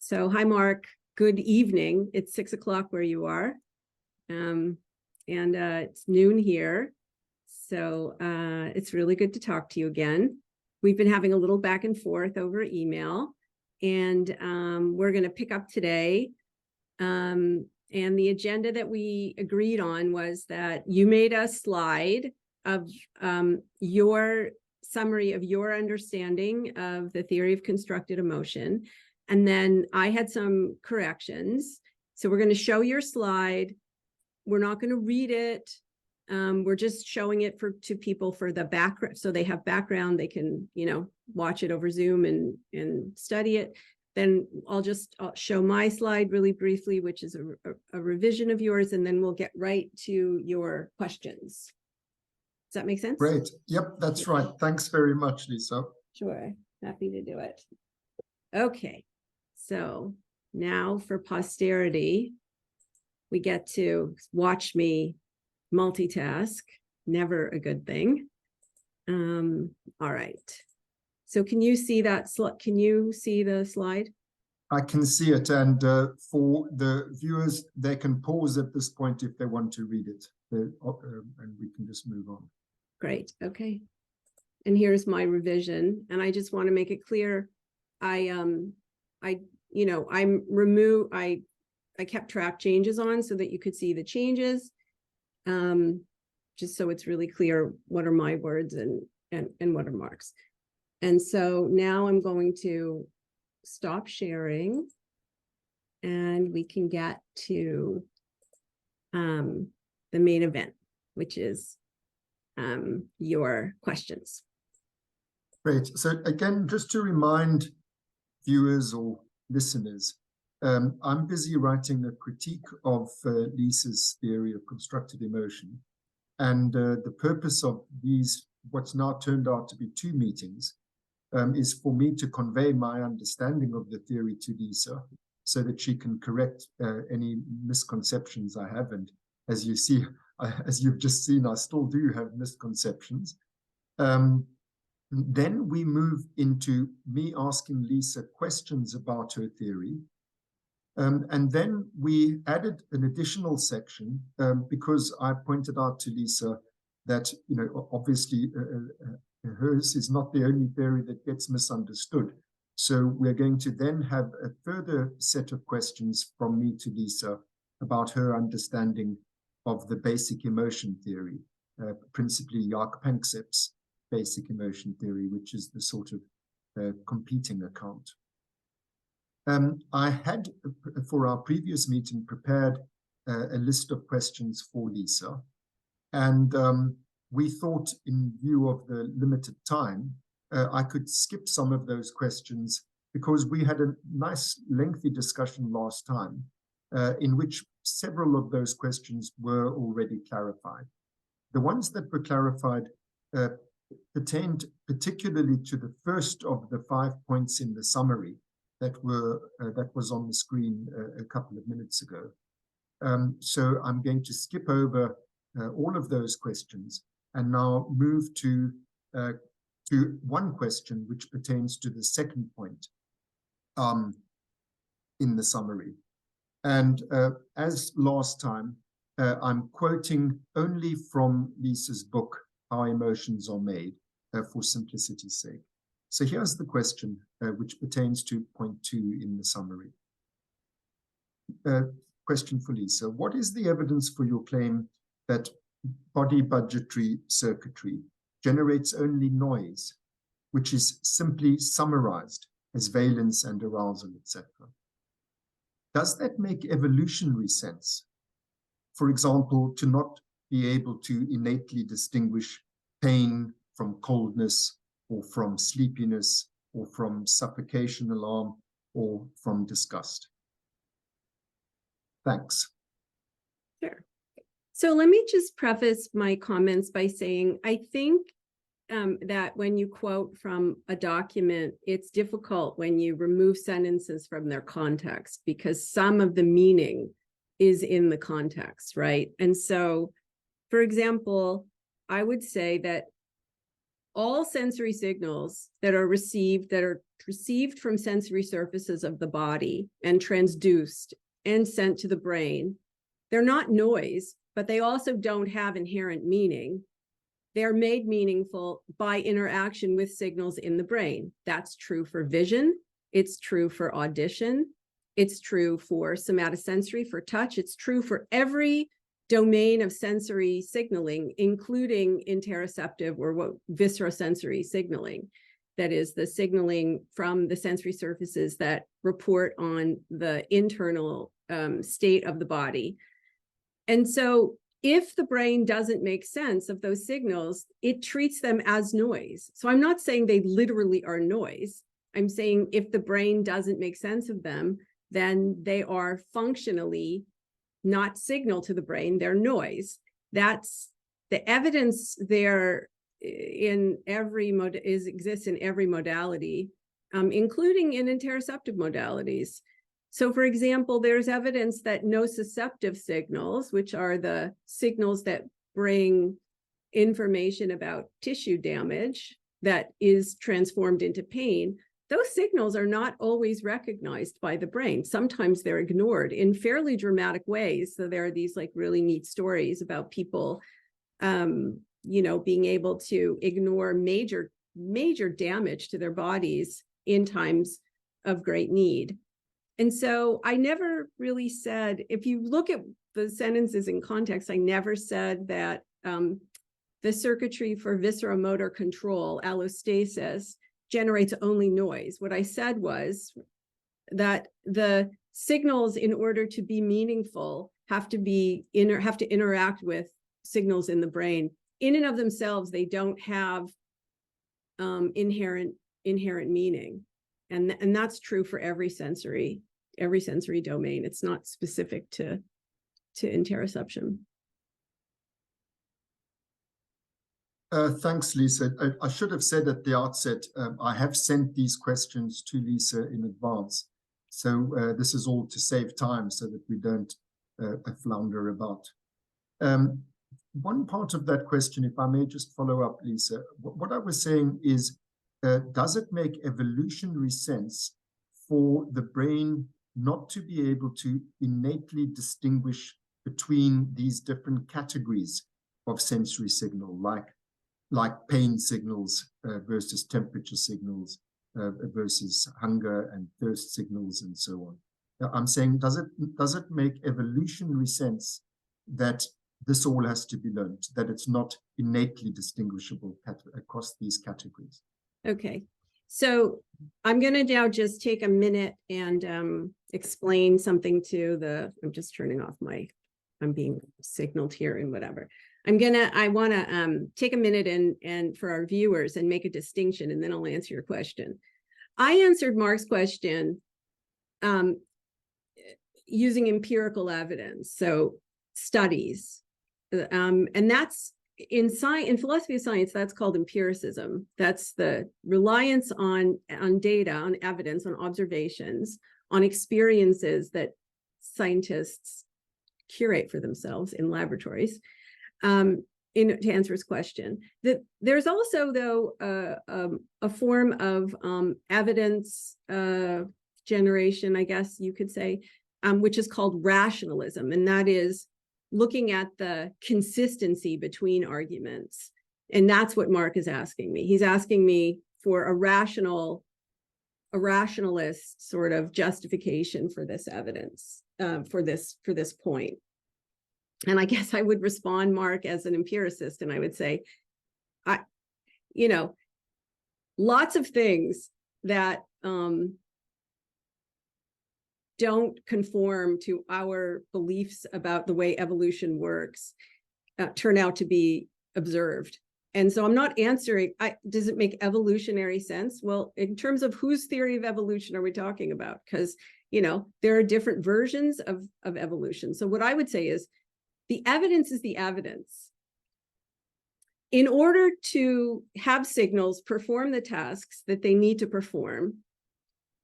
So hi, Mark. Good evening. It's 6 o'clock where you are. It's noon here. So it's really good to talk to you again. We've been having a little back and forth over email, and we're going to pick up today. And the agenda that we agreed on was that you made a slide of your summary of your understanding of the theory of constructed emotion. And then I had some corrections. So we're going to show your slide. We're not going to read it. We're just showing it to people for the background. So they have background, they can, watch it over Zoom and study it. Then I'll show my slide really briefly, which is a revision of yours, and then we'll get right to your questions. Does that make sense? Great. Yep, that's right. Thanks very much, Lisa. Sure. Happy to do it. Okay. So now for posterity, we get to watch me multitask. Never a good thing. All right. So can you see that? Can you see the slide? I can see it. And for the viewers, they can pause at this point if they want to read it. And we can just move on. Great. Okay. And here's my revision. And I just want to make it clear. I kept track changes on so that you could see the changes. Just so it's really clear what are my words and what are Mark's. And so now I'm going to stop sharing and we can get to the main event, which is your questions. Great. So again, just to remind viewers or listeners, I'm busy writing a critique of Lisa's theory of constructed emotion. And the purpose of these, what's now turned out to be 2 meetings, is for me to convey my understanding of the theory to Lisa so that she can correct any misconceptions I have. And as you see, as you've just seen, I still do have misconceptions. Then we move into me asking Lisa questions about her theory. And then we added an additional section because I pointed out to Lisa that, obviously hers is not the only theory that gets misunderstood. So we're going to then have a further set of questions from me to Lisa about her understanding of the basic emotion theory, principally Jaak Panksepp's basic emotion theory, which is the sort of competing account. I had, for our previous meeting, prepared a list of questions for Lisa. And we thought, in view of the limited time, I could skip some of those questions because we had a nice lengthy discussion last time in which several of those questions were already clarified. The ones that were clarified pertained particularly to the first of the 5 points in the summary that was on the screen a couple of minutes ago. So I'm going to skip over all of those questions and now move to one question which pertains to the second point in the summary. And as last time, I'm quoting only from Lisa's book, How Emotions Are Made, for simplicity's sake. So here's the question, which pertains to point 2 in the summary. Question for Lisa. What is the evidence for your claim that body budgetary circuitry generates only noise, which is simply summarized as valence and arousal, etc.? Does that make evolutionary sense? For example, to not be able to innately distinguish pain from coldness, or from sleepiness, or from suffocation alarm, or from disgust? Thanks. Sure. So let me just preface my comments by saying, I think that when you quote from a document, it's difficult when you remove sentences from their context because some of the meaning is in the context, right? And so, for example, I would say that all sensory signals that are received from sensory surfaces of the body and transduced and sent to the brain, they're not noise, but they also don't have inherent meaning. They're made meaningful by interaction with signals in the brain. That's true for vision. It's true for audition. It's true for somatosensory, for touch. It's true for every domain of sensory signaling, including interoceptive or what viscerosensory signaling. That is the signaling from the sensory surfaces that report on the internal state of the body. And so if the brain doesn't make sense of those signals, it treats them as noise. So I'm not saying they literally are noise. I'm saying if the brain doesn't make sense of them, then they are functionally not signal to the brain, they're noise. That's the evidence there in every exists in every modality, including in interoceptive modalities. So for example, there's evidence that nociceptive signals, which are the signals that bring information about tissue damage that is transformed into pain, those signals are not always recognized by the brain. Sometimes they're ignored in fairly dramatic ways. So there are these like really neat stories about people, being able to ignore major damage to their bodies in times of great need. And so I never really said, if you look at the sentences in context, I never said that the circuitry for visceromotor control, allostasis, generates only noise. What I said was that the signals, in order to be meaningful, have to interact with signals in the brain. In and of themselves, they don't have inherent meaning, and that's true for every sensory domain. It's not specific to interoception. Thanks, Lisa. I should have said at the outset, I have sent these questions to Lisa in advance. So this is all to save time so that we don't flounder about. One part of that question, if I may just follow up, Lisa, what I was saying is, does it make evolutionary sense for the brain not to be able to innately distinguish between these different categories of sensory signal, like pain signals versus temperature signals versus hunger and thirst signals and so on? I'm saying, does it make evolutionary sense that this all has to be learned, that it's not innately distinguishable across these categories? Okay, so I'm going to now just take a minute and explain something to I'm just turning off I'm being signaled here and whatever. I want to take a minute and for our viewers and make a distinction, and then I'll answer your question. I answered Mark's question using empirical evidence, so studies, and that's in philosophy of science, that's called empiricism. That's the reliance on data, on evidence, on observations, on experiences that scientists curate for themselves in laboratories. To answer his question, that there's also, though, a form of evidence generation, I guess you could say, which is called rationalism, and that is looking at the consistency between arguments. And that's what Mark is asking me. He's asking me for a rationalist sort of justification for this evidence, for this point. And I guess I would respond, Mark, as an empiricist, and I would say, lots of things that don't conform to our beliefs about the way evolution works turn out to be observed. And so I'm not answering, does it make evolutionary sense? Well, in terms of whose theory of evolution are we talking about? Because, there are different versions of evolution. So what I would say is, the evidence is the evidence. In order to have signals perform the tasks that they need to perform,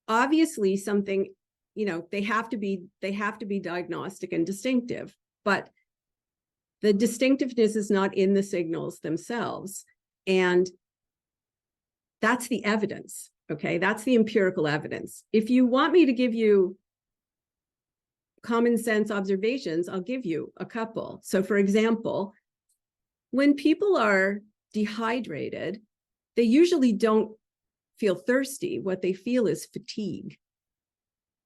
obviously something, they have to be diagnostic and distinctive, but the distinctiveness is not in the signals themselves. And That's the evidence. Okay, that's the empirical evidence. If you want me to give you common sense observations, I'll give you a couple. So for example, when people are dehydrated, they usually don't feel thirsty. What they feel is fatigue.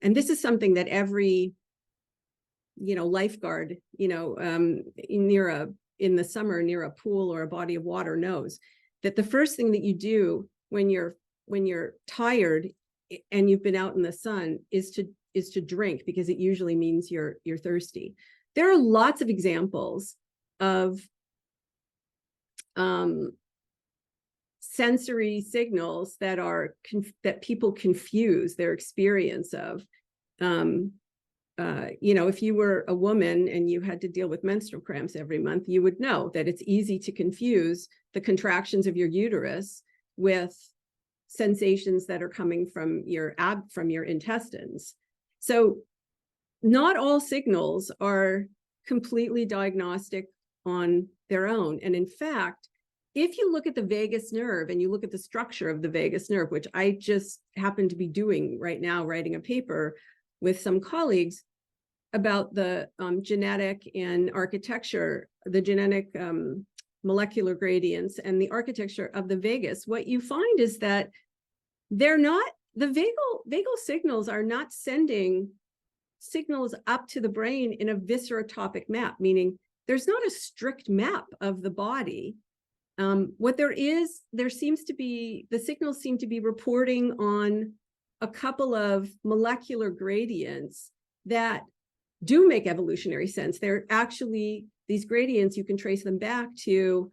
And this is something that every, lifeguard, in the summer near a pool or a body of water knows that the first thing that you do when you're tired and you've been out in the sun is to drink, because it usually means you're thirsty. There are lots of examples of sensory signals that people confuse their experience of. If you were a woman and you had to deal with menstrual cramps every month, you would know that it's easy to confuse the contractions of your uterus with sensations that are coming from your intestines. So not all signals are completely diagnostic on their own. And in fact, if you look at the vagus nerve and you look at the structure of the vagus nerve, which I just happen to be doing right now, writing a paper with some colleagues about the genetic and architecture, the genetic molecular gradients and the architecture of the vagus, what you find is that the vagal signals are not sending signals up to the brain in a viscerotopic map, meaning there's not a strict map of the body. What there is, the signals seem to be reporting on a couple of molecular gradients that do make evolutionary sense. They're actually, these gradients, you can trace them back to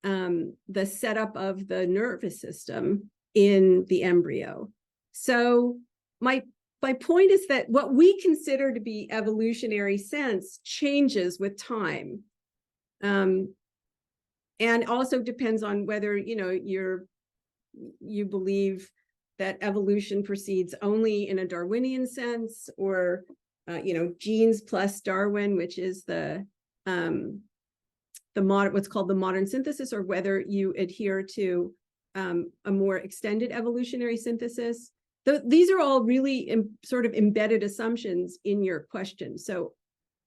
the setup of the nervous system in the embryo. So my point is that what we consider to be evolutionary sense changes with time. And also depends on whether, you believe that evolution proceeds only in a Darwinian sense, or, genes plus Darwin, which is what's called the modern synthesis, or whether you adhere to a more extended evolutionary synthesis. These are all really sort of embedded assumptions in your question. So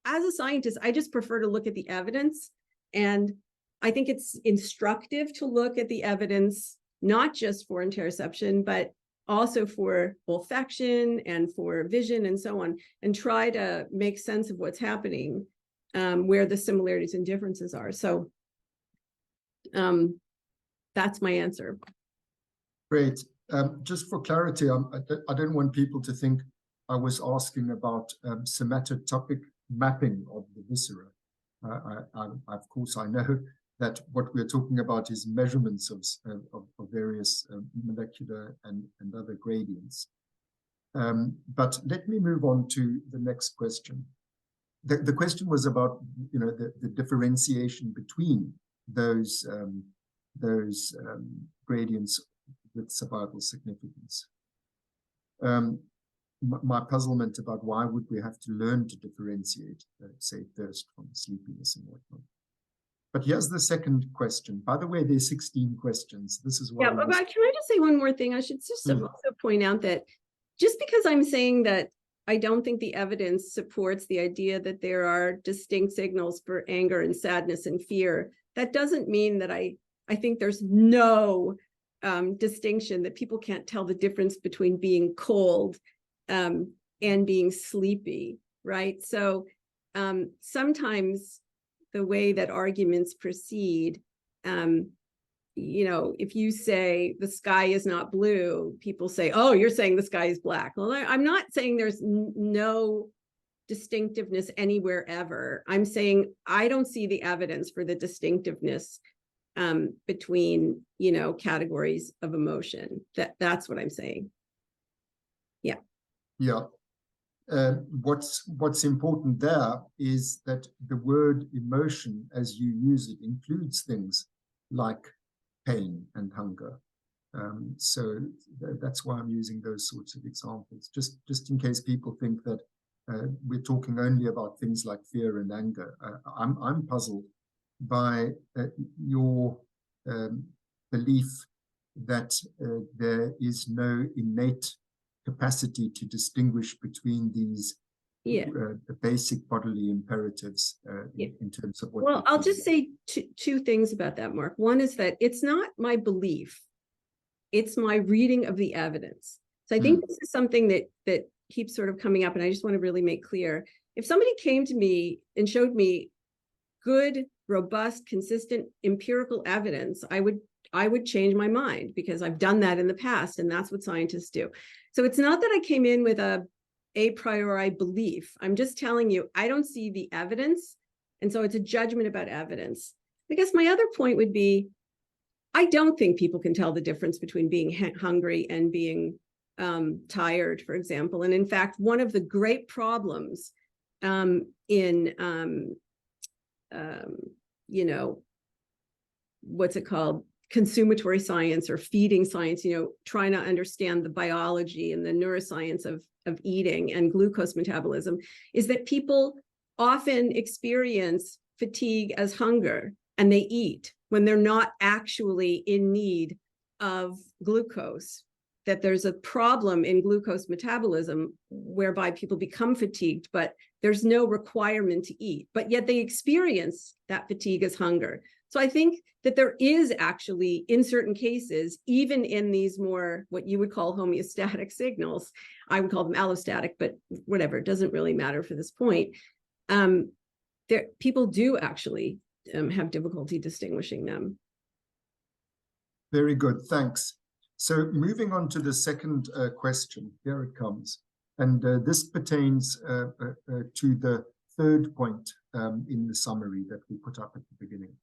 as a scientist, I just prefer to look at the evidence. And I think it's instructive to look at the evidence, not just for interoception, but also for olfaction and for vision and so on, and try to make sense of what's happening, where the similarities and differences are. So that's my answer. Great. Just for clarity, I don't want people to think I was asking about somatotopic mapping of the viscera. Of course, I know that what we're talking about is measurements of various molecular and other gradients. But let me move on to the next question. The question was about, the differentiation between those gradients with survival significance. My puzzlement about why would we have to learn to differentiate, say, thirst from sleepiness and whatnot. But here's the second question. By the way, there's 16 questions. This is what. Yeah, but can I just say one more thing? I should just also point out that just because I'm saying that I don't think the evidence supports the idea that there are distinct signals for anger and sadness and fear, that doesn't mean that I think there's no distinction, that people can't tell the difference between being cold and being sleepy, right? So sometimes the way that arguments proceed, if you say the sky is not blue, people say, oh, you're saying the sky is black. Well, I'm not saying there's no distinctiveness anywhere ever. I'm saying I don't see the evidence for the distinctiveness between, categories of emotion. That's what I'm saying. Yeah. Yeah. What's important there is that the word emotion, as you use it, includes things like pain and hunger. So that's why I'm using those sorts of examples, just in case people think that we're talking only about things like fear and anger. I'm puzzled by your belief that there is no innate capacity to distinguish between these basic bodily imperatives in terms of what. Well, I'll just say two things about that, Mark. One is that it's not my belief, it's my reading of the evidence. So I think this is something that keeps sort of coming up, and I just want to really make clear. If somebody came to me and showed me good, robust, consistent empirical evidence, I would change my mind, because I've done that in the past, and that's what scientists do. So it's not that I came in with a priori belief. I'm just telling you, I don't see the evidence. And so it's a judgment about evidence. I guess my other point would be, I don't think people can tell the difference between being hungry and being tired, for example. And in fact, one of the great problems what's it called? Consumatory science or feeding science, trying to understand the biology and the neuroscience of eating and glucose metabolism, is that people often experience fatigue as hunger, and they eat when they're not actually in need of glucose. That there's a problem in glucose metabolism whereby people become fatigued, but there's no requirement to eat, but yet they experience that fatigue as hunger. So I think that there is actually, in certain cases, even in these more, what you would call homeostatic signals, I would call them allostatic, but whatever, it doesn't really matter for this point. People do actually have difficulty distinguishing them. Very good, thanks. So moving on to the second question, here it comes. And this pertains to the third point in the summary that we put up at the beginning.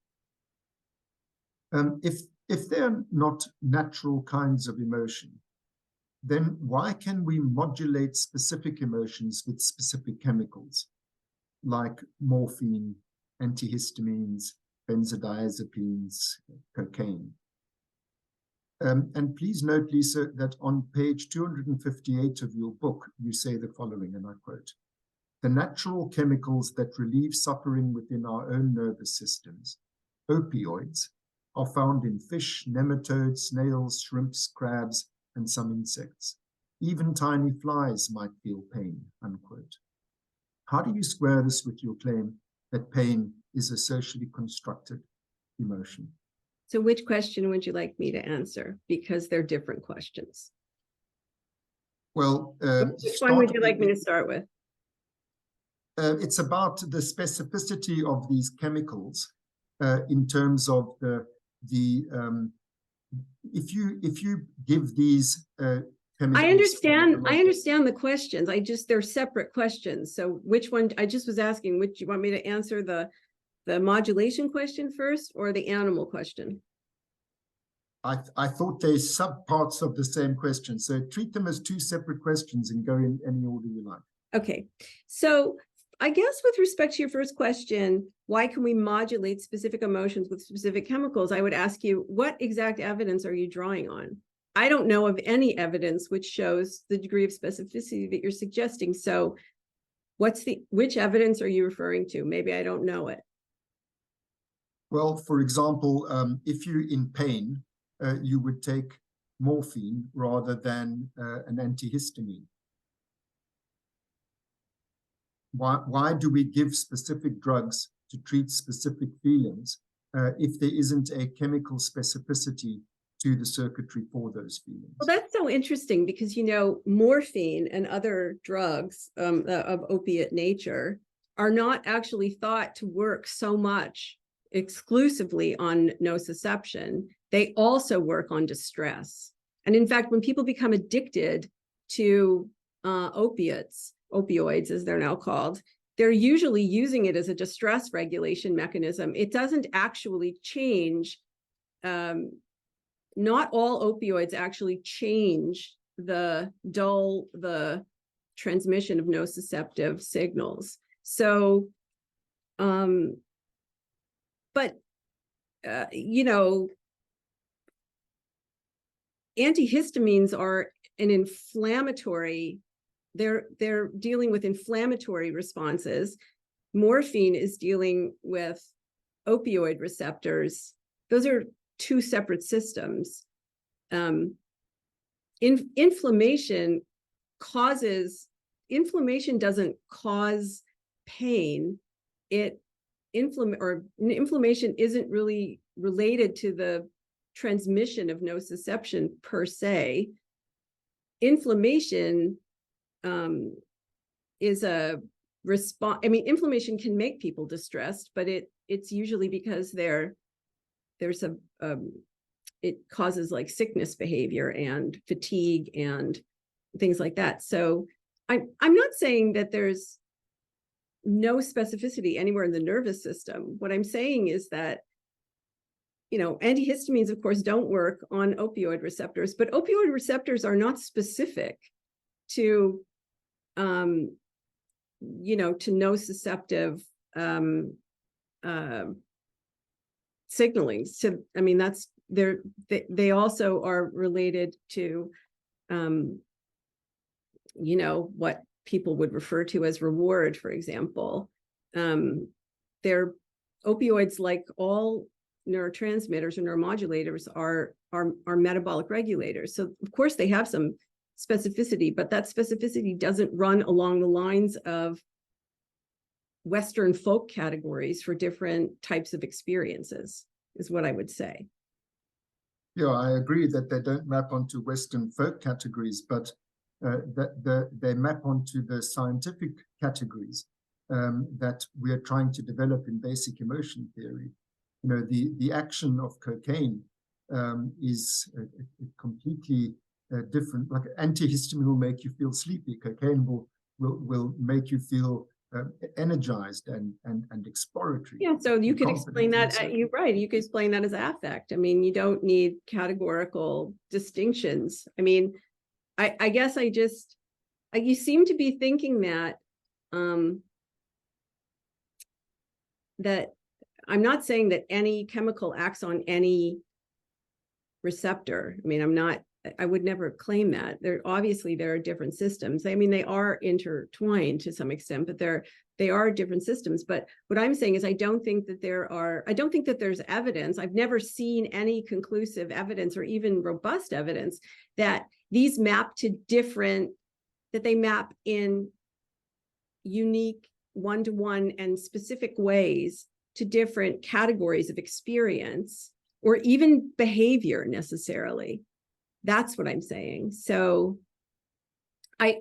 If they're not natural kinds of emotion, then why can we modulate specific emotions with specific chemicals, like morphine, antihistamines, benzodiazepines, cocaine? And please note, Lisa, that on page 258 of your book, you say the following, and I quote, "The natural chemicals that relieve suffering within our own nervous systems, opioids, are found in fish, nematodes, snails, shrimps, crabs, and some insects. Even tiny flies might feel pain," unquote. How do you square this with your claim that pain is a socially constructed emotion? So which question would you like me to answer? Because they're different questions. Well, which one would you like me to start with? It's about the specificity of these chemicals in terms of if you give these chemicals. I understand the questions. They're separate questions. So which one? I just was asking, which you want me to answer, the modulation question first or the animal question? I thought they're subparts of the same question. So treat them as two separate questions and go in any order you like. Okay. So I guess with respect to your first question, why can we modulate specific emotions with specific chemicals? I would ask you, what exact evidence are you drawing on? I don't know of any evidence which shows the degree of specificity that you're suggesting. So which evidence are you referring to? Maybe I don't know it. Well, for example, if you're in pain, you would take morphine rather than an antihistamine. Why do we give specific drugs to treat specific feelings if there isn't a chemical specificity to the circuitry for those feelings? Well, that's so interesting because, morphine and other drugs of opiate nature are not actually thought to work so much exclusively on nociception. They also work on distress. And in fact, when people become addicted to opioids, as they're now called, they're usually using it as a distress regulation mechanism. It doesn't actually change. Not all opioids actually change the transmission of nociceptive signals. So, antihistamines are an inflammatory, they're dealing with inflammatory responses. Morphine is dealing with opioid receptors. Those are two separate systems. inflammation doesn't cause pain. Inflammation isn't really related to the transmission of nociception per se. Inflammation is a response. I mean, inflammation can make people distressed, but it's usually because it causes like sickness behavior and fatigue and things like that. So I'm not saying that there's no specificity anywhere in the nervous system. What I'm saying is that, antihistamines, of course, don't work on opioid receptors, but opioid receptors are not specific to, to nociceptive signaling. So, I mean, they also are related to, what people would refer to as reward, for example. They're opioids, like all neurotransmitters or neuromodulators, are metabolic regulators. So of course they have some specificity, but that specificity doesn't run along the lines of Western folk categories for different types of experiences, is what I would say. Yeah, I agree that they don't map onto Western folk categories, but they map onto the scientific categories that we are trying to develop in basic emotion theory. The action of cocaine is completely different. Like antihistamine will make you feel sleepy. Cocaine will make you feel energized and exploratory. Yeah, so you could explain that. You're right. You could explain that as affect. I mean, you don't need categorical distinctions. I mean, I guess you seem to be thinking that that I'm not saying that any chemical acts on any receptor. I mean, I would never claim that. There are different systems. I mean, they are intertwined to some extent, but they are different systems. But what I'm saying is I don't think that there's evidence. I've never seen any conclusive evidence or even robust evidence that these map in unique one-to-one and specific ways to different categories of experience or even behavior necessarily. That's what I'm saying. So I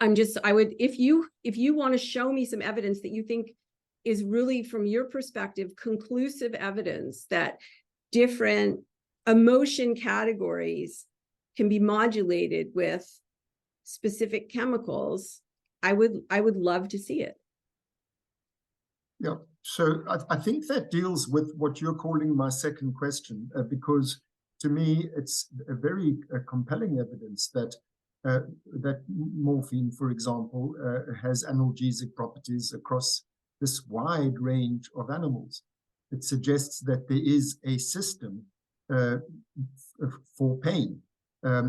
would, if you want to show me some evidence that you think is really, from your perspective, conclusive evidence that different emotion categories can be modulated with specific chemicals, I would love to see it. Yeah, so I think that deals with what you're calling my second question, because to me it's a very compelling evidence that that morphine, for example, has analgesic properties across this wide range of animals. It suggests that there is a system for pain.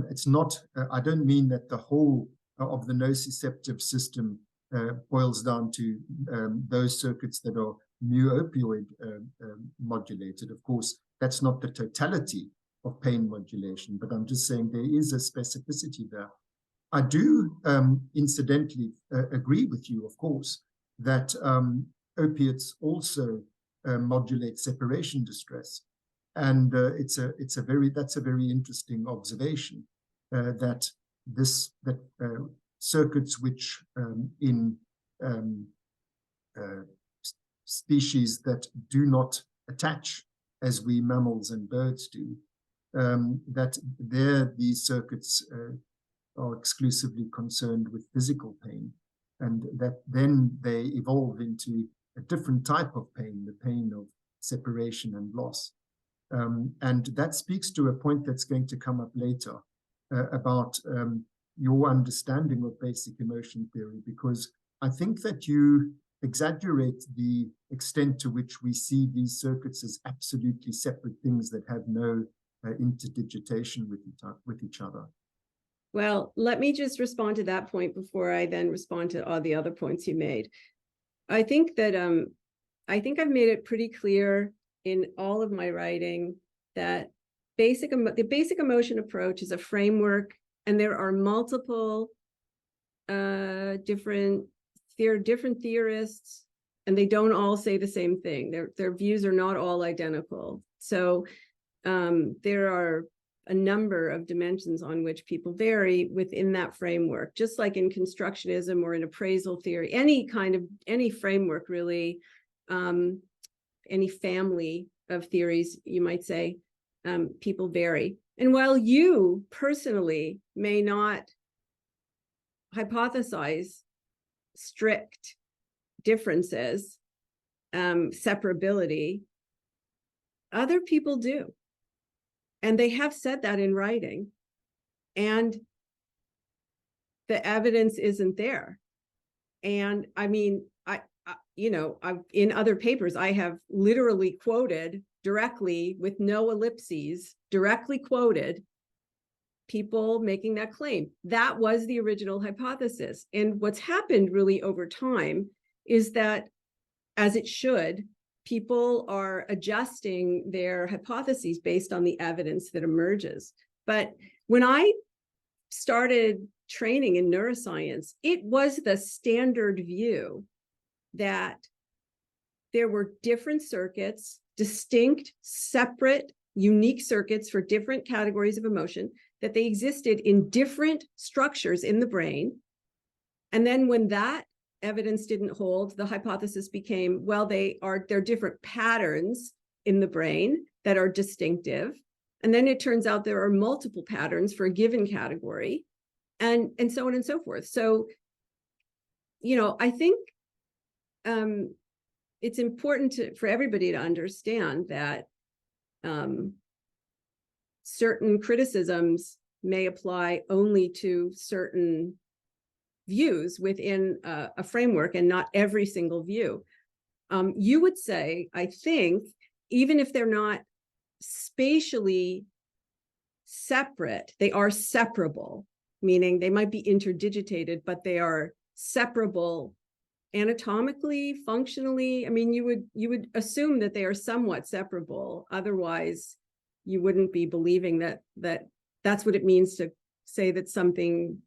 It's not, I don't mean that the whole of the nociceptive system boils down to those circuits that are mu-opioid modulated. Of course, that's not the totality of pain modulation, but I'm just saying there is a specificity there. I do incidentally agree with you, of course, that opiates also modulate separation distress. And that's a very interesting observation that circuits which in species that do not attach as we mammals and birds do, that these circuits are exclusively concerned with physical pain, and that then they evolve into a different type of pain, the pain of separation and loss. And that speaks to a point that's going to come up later about your understanding of basic emotion theory, because I think that you exaggerate the extent to which we see these circuits as absolutely separate things that have no interdigitation with each other. Well, let me just respond to that point before I then respond to all the other points you made. I think that I've made it pretty clear in all of my writing that the basic emotion approach is a framework, and there are multiple different theorists, and they don't all say the same thing. Their views are not all identical. So there are a number of dimensions on which people vary within that framework, just like in constructionism or in appraisal theory, any framework really, any family of theories, you might say, people vary. And while you personally may not hypothesize strict differences, separability, other people do. And they have said that in writing. And the evidence isn't there. And I mean, I've in other papers, I have literally quoted directly with no ellipses, directly quoted people making that claim. That was the original hypothesis. And what's happened really over time is that, as it should, people are adjusting their hypotheses based on the evidence that emerges. But when I started training in neuroscience, it was the standard view that there were different circuits, distinct, separate, unique circuits for different categories of emotion, that they existed in different structures in the brain. And then when that evidence didn't hold, the hypothesis became, well, they're different patterns in the brain that are distinctive. And then it turns out there are multiple patterns for a given category, and so on and so forth. So, I think it's important for everybody to understand that certain criticisms may apply only to certain views within a framework and not every single view. You would say, I think, even if they're not spatially separate, they are separable, meaning they might be interdigitated, but they are separable anatomically, functionally. I mean, you would assume that they are somewhat separable. Otherwise, you wouldn't be believing that that's what it means to say that something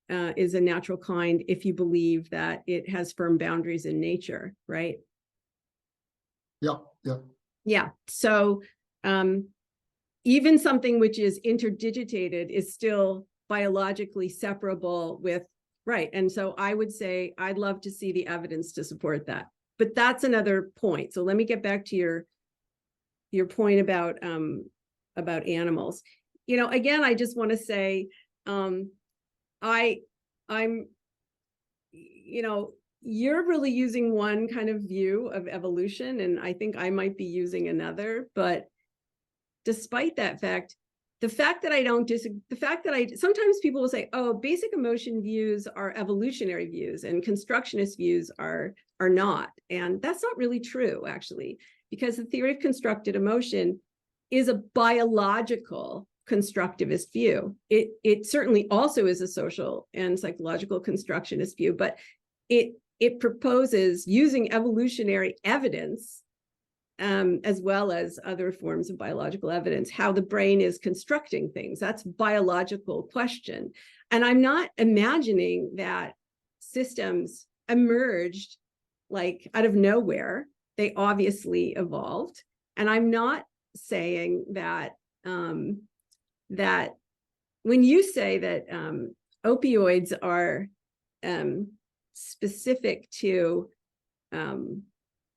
is a natural kind if you believe that it has firm boundaries in nature, right? Yeah. So even something which is interdigitated is still biologically separable with, right? And so I would say I'd love to see the evidence to support that. But that's another point. So let me get back to your point about animals. Again, I just want to say, you're really using one kind of view of evolution, and I think I might be using another. But despite that fact, the fact that I don't disagree, sometimes people will say, oh, basic emotion views are evolutionary views and constructionist views are not. And that's not really true, actually, because the theory of constructed emotion is a biological constructivist view. It certainly also is a social and psychological constructionist view, but it proposes using evolutionary evidence, as well as other forms of biological evidence, how the brain is constructing things. That's a biological question. And I'm not imagining that systems emerged like out of nowhere. They obviously evolved. And I'm not saying that that when you say that opioids are specific to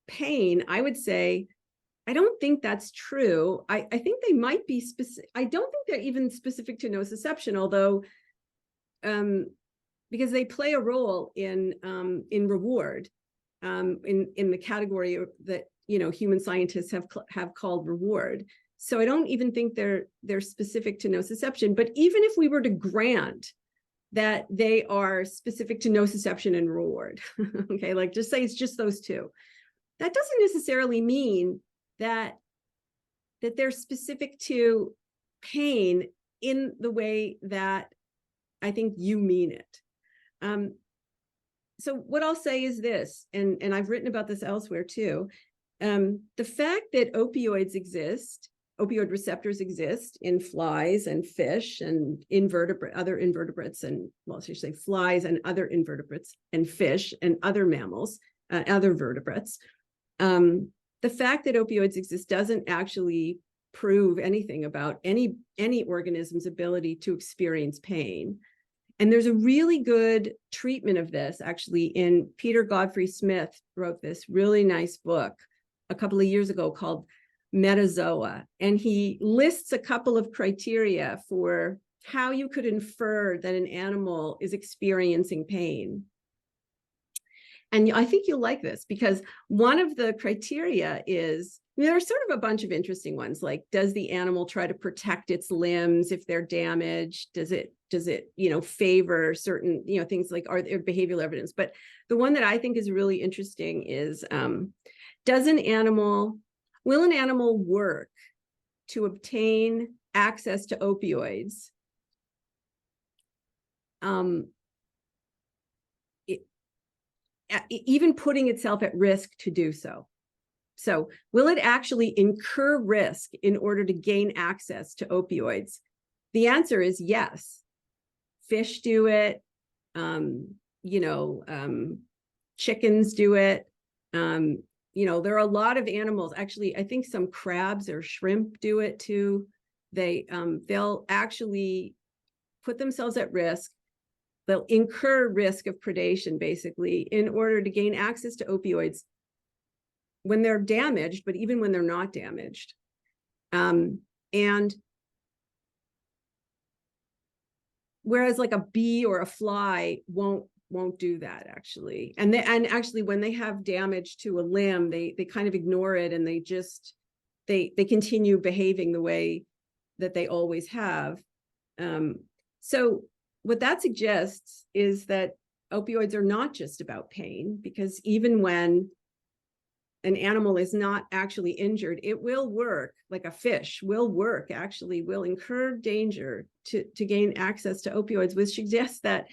pain, I would say, I don't think that's true. I think they might be specific. I don't think they're even specific to nociception, although because they play a role in reward, in the category that human scientists have called reward. So I don't even think they're specific to nociception. But even if we were to grant that they are specific to nociception and reward, okay, like just say it's just those two, that doesn't necessarily mean that they're specific to pain in the way that I think you mean it. So what I'll say is this, and I've written about this elsewhere too. The fact that opioids exist opioid receptors exist in flies and fish and other invertebrates, and well, I should say flies and other invertebrates and fish and other mammals, other vertebrates. The fact that opioids exist doesn't actually prove anything about any organism's ability to experience pain. And there's a really good treatment of this, actually, in Peter Godfrey Smith wrote this really nice book a couple of years ago called Metazoa. And he lists a couple of criteria for how you could infer that an animal is experiencing pain. And I think you'll like this, because one of the criteria is, there are sort of a bunch of interesting ones, like, does the animal try to protect its limbs if they're damaged? Does it favor certain, things like, are there behavioral evidence? But the one that I think is really interesting is, will an animal work to obtain access to opioids? Even putting itself at risk to do so. So will it actually incur risk in order to gain access to opioids? The answer is yes. Fish do it, chickens do it. There are a lot of animals. Actually, I think some crabs or shrimp do it too. They'll actually put themselves at risk. They'll incur risk of predation, basically, in order to gain access to opioids when they're damaged, but even when they're not damaged. And whereas like a bee or a fly won't do that, actually. And actually, when they have damage to a limb, they kind of ignore it, and they continue behaving the way that they always have. So what that suggests is that opioids are not just about pain, because even when an animal is not actually injured, it will work, like a fish will incur danger to gain access to opioids, which suggests that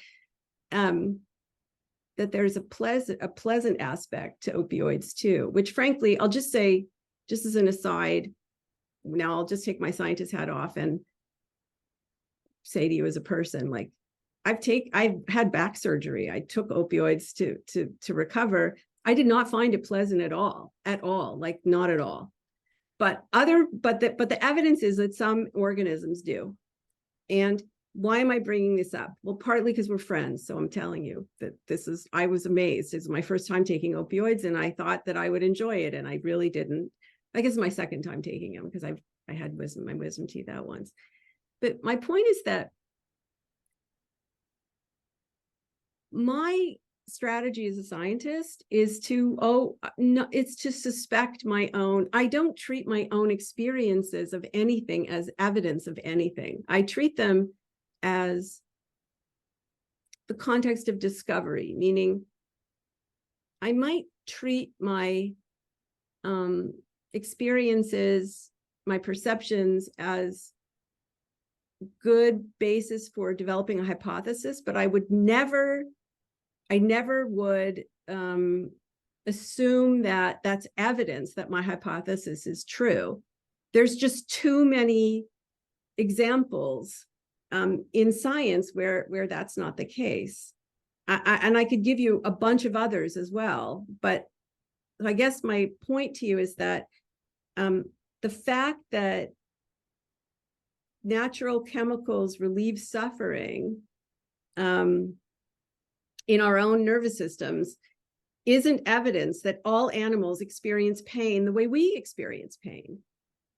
that there's a pleasant aspect to opioids too, which frankly, I'll just say, just as an aside, now I'll just take my scientist hat off and say to you as a person, like, I've had back surgery. I took opioids to recover. I did not find it pleasant at all, like not at all. But the evidence is that some organisms do. And why am I bringing this up? Well, partly because we're friends. So I'm telling you that I was amazed. It's my first time taking opioids, and I thought that I would enjoy it, and I really didn't. I guess my second time taking them, because I had my wisdom teeth out once. But my point is that my strategy as a scientist is to suspect my own. I don't treat my own experiences of anything as evidence of anything. I treat them as the context of discovery, meaning I might treat my experiences, my perceptions, as good basis for developing a hypothesis, but I never would assume that that's evidence that my hypothesis is true. There's just too many examples in science where that's not the case. And I could give you a bunch of others as well, but I guess my point to you is that the fact that natural chemicals relieve suffering in our own nervous systems isn't evidence that all animals experience pain the way we experience pain.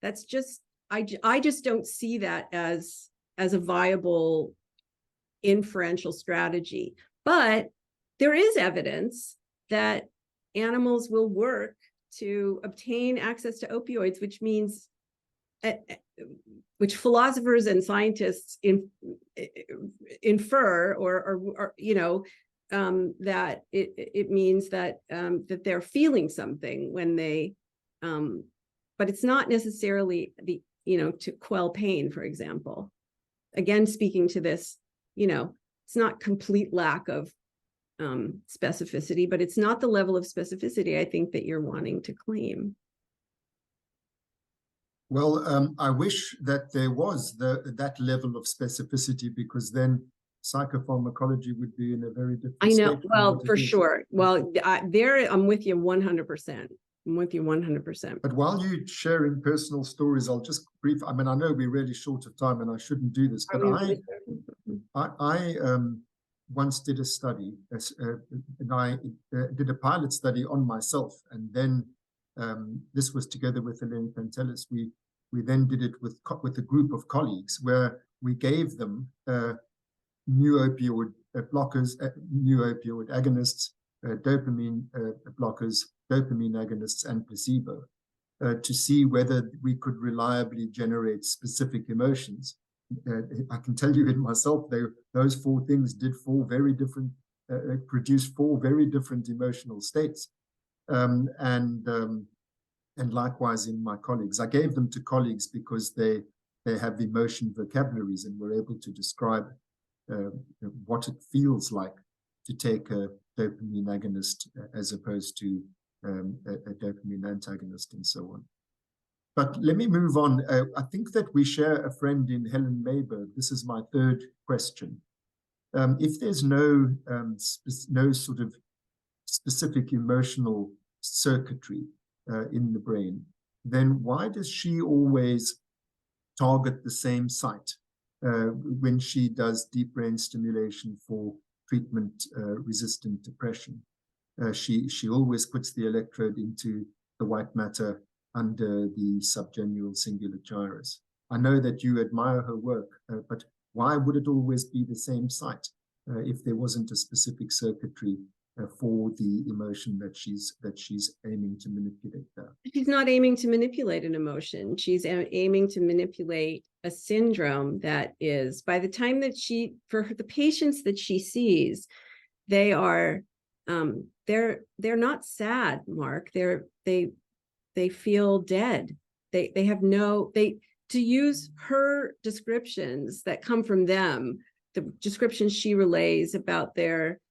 That's just, I just don't see that as a viable inferential strategy. But there is evidence that animals will work to obtain access to opioids, which means, which philosophers and scientists infer, or that it means that that they're feeling something when they, but it's not necessarily to quell pain, for example. Again, speaking to this, it's not complete lack of specificity, but it's not the level of specificity I think that you're wanting to claim. Well, I wish that there was that level of specificity, because then psychopharmacology would be in a very different I know, state from well, what for it is. sure. Well, I'm with you 100%. I'm with you 100%. But while you're sharing personal stories, I'll just I mean, I know we're really short of time and I shouldn't do this, but I once did a study, and I did a pilot study on myself, and then this was together with Eleni Pantelis. We then did it with a group of colleagues, where we gave them new opioid blockers, new opioid agonists, dopamine blockers, dopamine agonists, and placebo, to see whether we could reliably generate specific emotions. I can tell you in myself, those four things did produce four very different emotional states. And likewise in my colleagues. I gave them to colleagues because they have emotion vocabularies and were able to describe what it feels like to take a dopamine agonist as opposed to a dopamine antagonist, and so on. But let me move on. I think that we share a friend in Helen Mayberg. This is my third question. If there's no sort of specific emotional circuitry in the brain, then why does she always target the same site when she does deep brain stimulation for treatment-resistant depression? She always puts the electrode into the white matter under the subgenual cingulate gyrus. I know that you admire her work, but why would it always be the same site if there wasn't a specific circuitry for the emotion that she's aiming to manipulate there? She's not aiming to manipulate an emotion. She's aiming to manipulate a syndrome that is, by the time that for the patients that she sees, they are, they're not sad, Mark. They feel dead. They have to use her descriptions that come from them, the descriptions she relays about their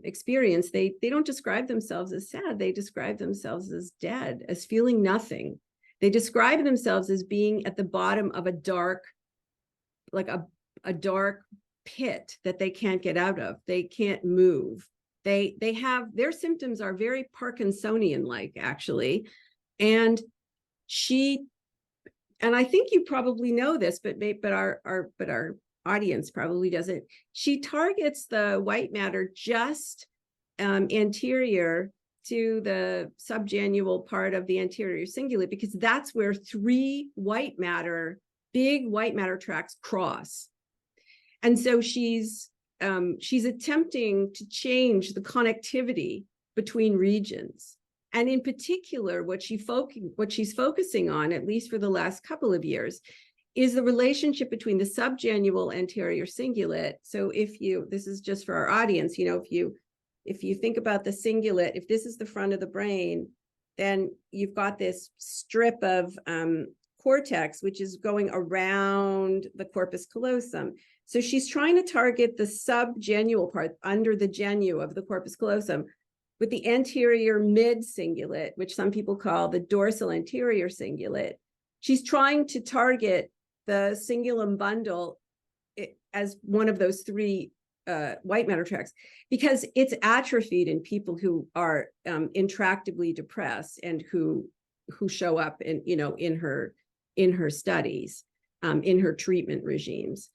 experience, they don't describe themselves as sad. They describe themselves as dead, as feeling nothing. They describe themselves as being at the bottom of a dark, like a dark pit that they can't get out of. They can't move. They have, their symptoms are very Parkinsonian-like, actually. And I think you probably know this, but our audience probably doesn't. She targets the white matter just anterior to the subgenual part of the anterior cingulate, because that's where three big white matter tracts cross. And so she's attempting to change the connectivity between regions. And in particular, what she's focusing on, at least for the last couple of years, is the relationship between the subgenual anterior cingulate. So this is just for our audience, if you think about the cingulate, if this is the front of the brain, then you've got this strip of cortex, which is going around the corpus callosum. So she's trying to target the subgenual part under the genu of the corpus callosum with the anterior mid cingulate, which some people call the dorsal anterior cingulate. She's trying to target the cingulum bundle as one of those three white matter tracts, because it's atrophied in people who are intractably depressed and who show up in her studies, in her treatment regimes.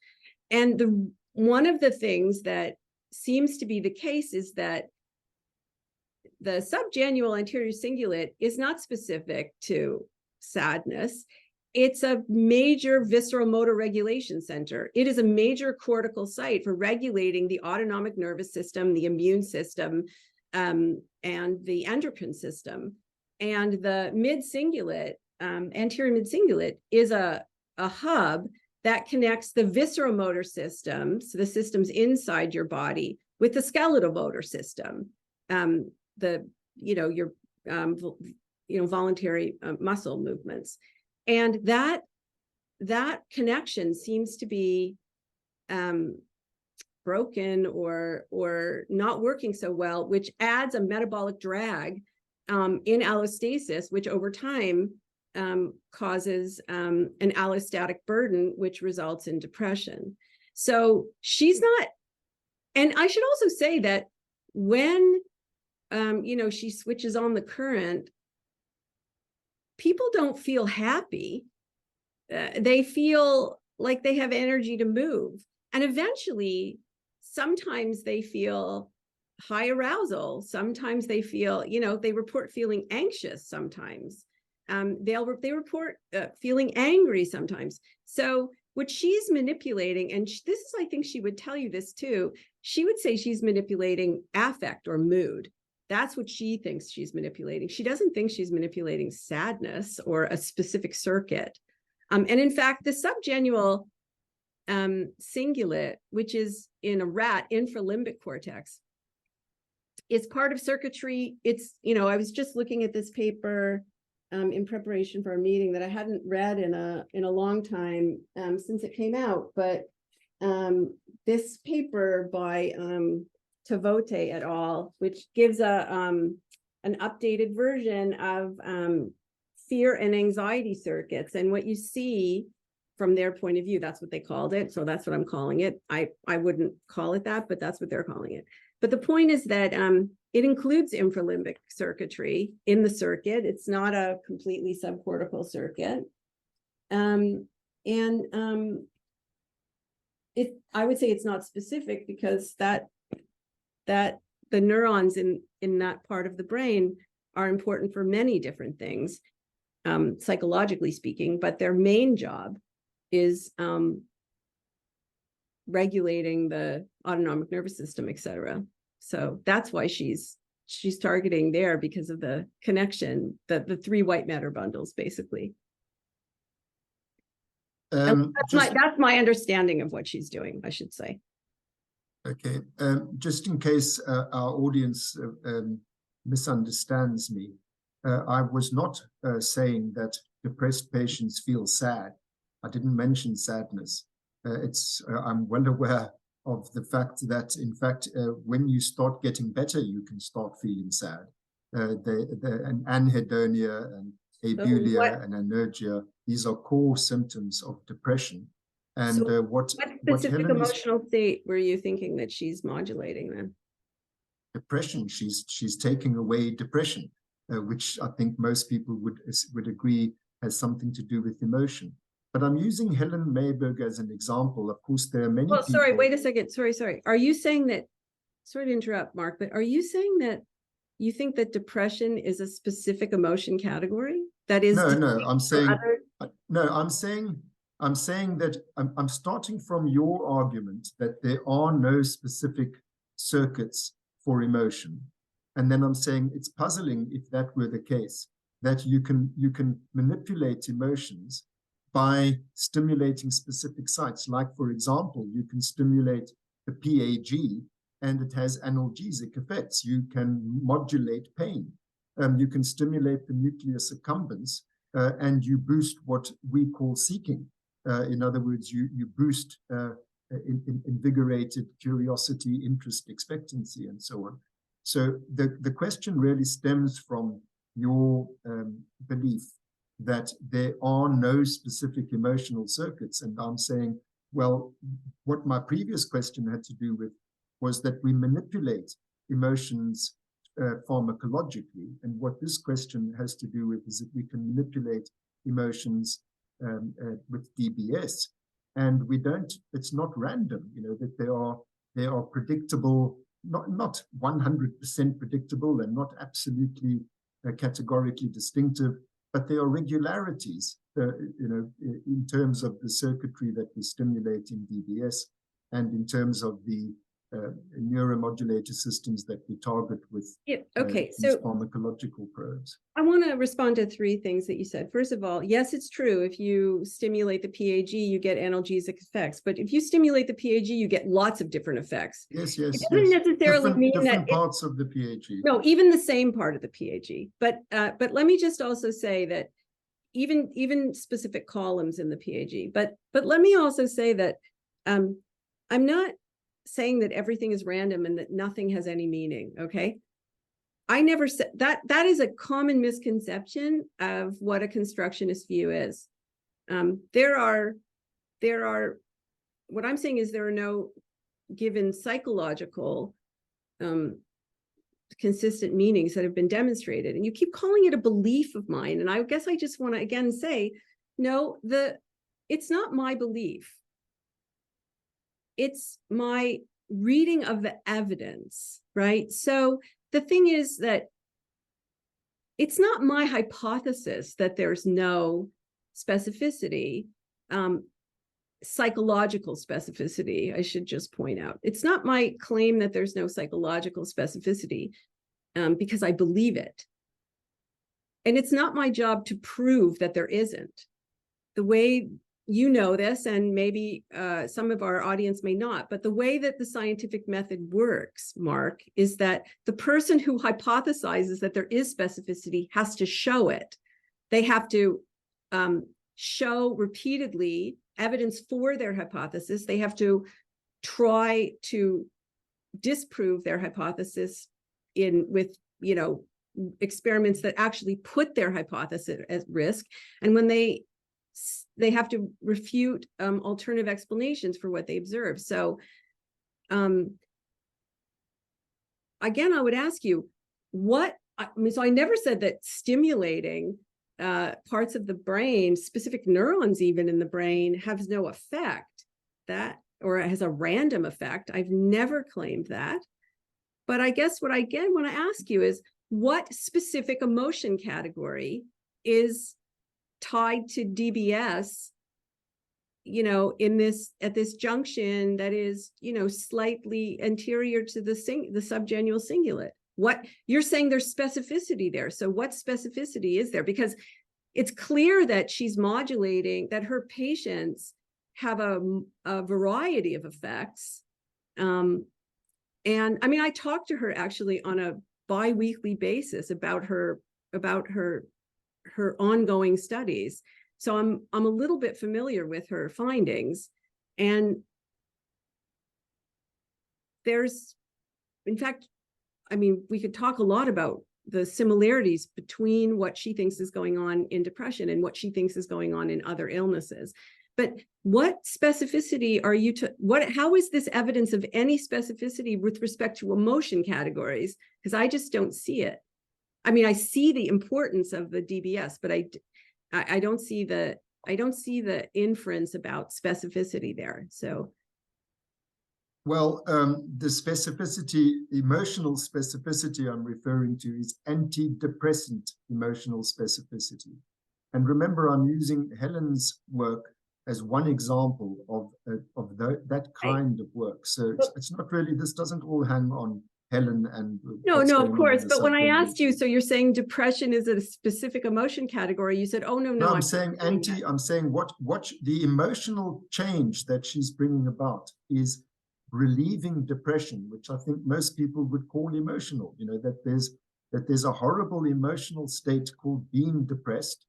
And one of the things that seems to be the case is that the subgenual anterior cingulate is not specific to sadness. It's a major visceral motor regulation center. It is a major cortical site for regulating the autonomic nervous system, the immune system, and the endocrine system. And the mid-cingulate, anterior mid-cingulate, is a hub that connects the visceral motor system, so the systems inside your body, with the skeletal motor system, your voluntary muscle movements. And that connection seems to be broken or not working so well, which adds a metabolic drag in allostasis, which over time causes an allostatic burden, which results in depression. So she's not, and I should also say that when, she switches on the current, people don't feel happy. They feel like they have energy to move. And eventually, sometimes they feel high arousal. Sometimes they feel, they report feeling anxious sometimes. They report feeling angry sometimes. So what she's manipulating, and this is, I think she would tell you this too, she would say she's manipulating affect or mood. That's what she thinks she's manipulating. She doesn't think she's manipulating sadness or a specific circuit. And in fact, the subgenual cingulate, which is in a rat infralimbic cortex, is part of circuitry. It's, I was just looking at this paper in preparation for a meeting that I hadn't read in a long time since it came out, but this paper by Tavote et al., which gives an updated version of fear and anxiety circuits. And what you see from their point of view, that's what they called it. So that's what I'm calling it. I wouldn't call it that, but that's what they're calling it. But the point is that it includes infralimbic circuitry in the circuit. It's not a completely subcortical circuit. I would say it's not specific because that the neurons in that part of the brain are important for many different things, psychologically speaking, but their main job is regulating the autonomic nervous system, et cetera. So that's why she's targeting there, because of the connection, the three white matter bundles, basically. That's my understanding of what she's doing, I should say. Okay, just in case our audience misunderstands me, I was not saying that depressed patients feel sad. I didn't mention sadness. I'm well aware of the fact that, in fact, when you start getting better, you can start feeling sad. And anhedonia and abulia and anergia, these are core symptoms of depression. And so what specific emotional state were you thinking that she's modulating then? Depression. She's taking away depression, which I think most people would agree has something to do with emotion. But I'm using Helen Mayberg as an example. Of course, there are many people... Sorry, wait a second. Sorry. Are you saying that, sorry to interrupt, Mark, but are you saying that you think that depression is a specific emotion category? That is... No, I'm saying... No, I'm saying that I'm starting from your argument that there are no specific circuits for emotion. And then I'm saying it's puzzling, if that were the case, that you can manipulate emotions by stimulating specific sites. Like, for example, you can stimulate the PAG and it has analgesic effects. You can modulate pain. You can stimulate the nucleus accumbens and you boost what we call seeking. In other words, you boost invigorated curiosity, interest, expectancy, and so on. So the question really stems from your belief that there are no specific emotional circuits. And I'm saying, well, what my previous question had to do with was that we manipulate emotions pharmacologically. And what this question has to do with is that we can manipulate emotions with DBS. And we don't, it's not random, that they are predictable, not 100% predictable and not absolutely categorically distinctive, but there are regularities, in terms of the circuitry that we stimulate in DBS and in terms of the neuromodulator systems that we target with these pharmacological probes. I want to respond to three things that you said. First of all, yes, it's true. If you stimulate the PAG, you get analgesic effects. But if you stimulate the PAG, you get lots of different effects. Yes. It doesn't necessarily mean different parts of the PAG. No, even the same part of the PAG. But let me just also say that even specific columns in the PAG. But let me also say that I'm not saying that everything is random and that nothing has any meaning, okay? I never said that. That is a common misconception of what a constructionist view is. There are, what I'm saying is there are no given psychological consistent meanings that have been demonstrated. And you keep calling it a belief of mine. And I guess I just want to again say, no, it's not my belief. It's my reading of the evidence, right? So the thing is that it's not my hypothesis that there's no specificity, psychological specificity, I should just point out. It's not my claim that there's no psychological specificity because I believe it. And it's not my job to prove that there isn't. The way you know this, and maybe some of our audience may not, but the way that the scientific method works, Mark, is that the person who hypothesizes that there is specificity has to show it. They have to show repeatedly evidence for their hypothesis. They have to try to disprove their hypothesis with, experiments that actually put their hypothesis at risk. And when they have to refute alternative explanations for what they observe. So again, I would ask you, so I never said that stimulating parts of the brain, specific neurons even in the brain, has no effect, or it has a random effect. I've never claimed that. But I guess what I again want to ask you is, what specific emotion category is tied to DBS, at this junction that is, slightly anterior to the subgenual cingulate? What you're saying, there's specificity there. So what specificity is there? Because it's clear that she's modulating, that her patients have a variety of effects. And I mean, I talk to her actually on a bi-weekly basis about her ongoing studies. So I'm a little bit familiar with her findings. And in fact, I mean, we could talk a lot about the similarities between what she thinks is going on in depression and what she thinks is going on in other illnesses. But what specificity how is this evidence of any specificity with respect to emotion categories? Because I just don't see it. I mean, I see the importance of the DBS, but I don't see the inference about specificity there. So, well, the specificity, emotional specificity I'm referring to is antidepressant emotional specificity. And remember, I'm using Helen's work as one example of that kind of work. So it's not really, this doesn't all hang on Helen and no, of course. But when I asked you, so you're saying depression is a specific emotion category, you said, oh, no. I'm saying what the emotional change that she's bringing about is relieving depression, which I think most people would call emotional. That there's a horrible emotional state called being depressed,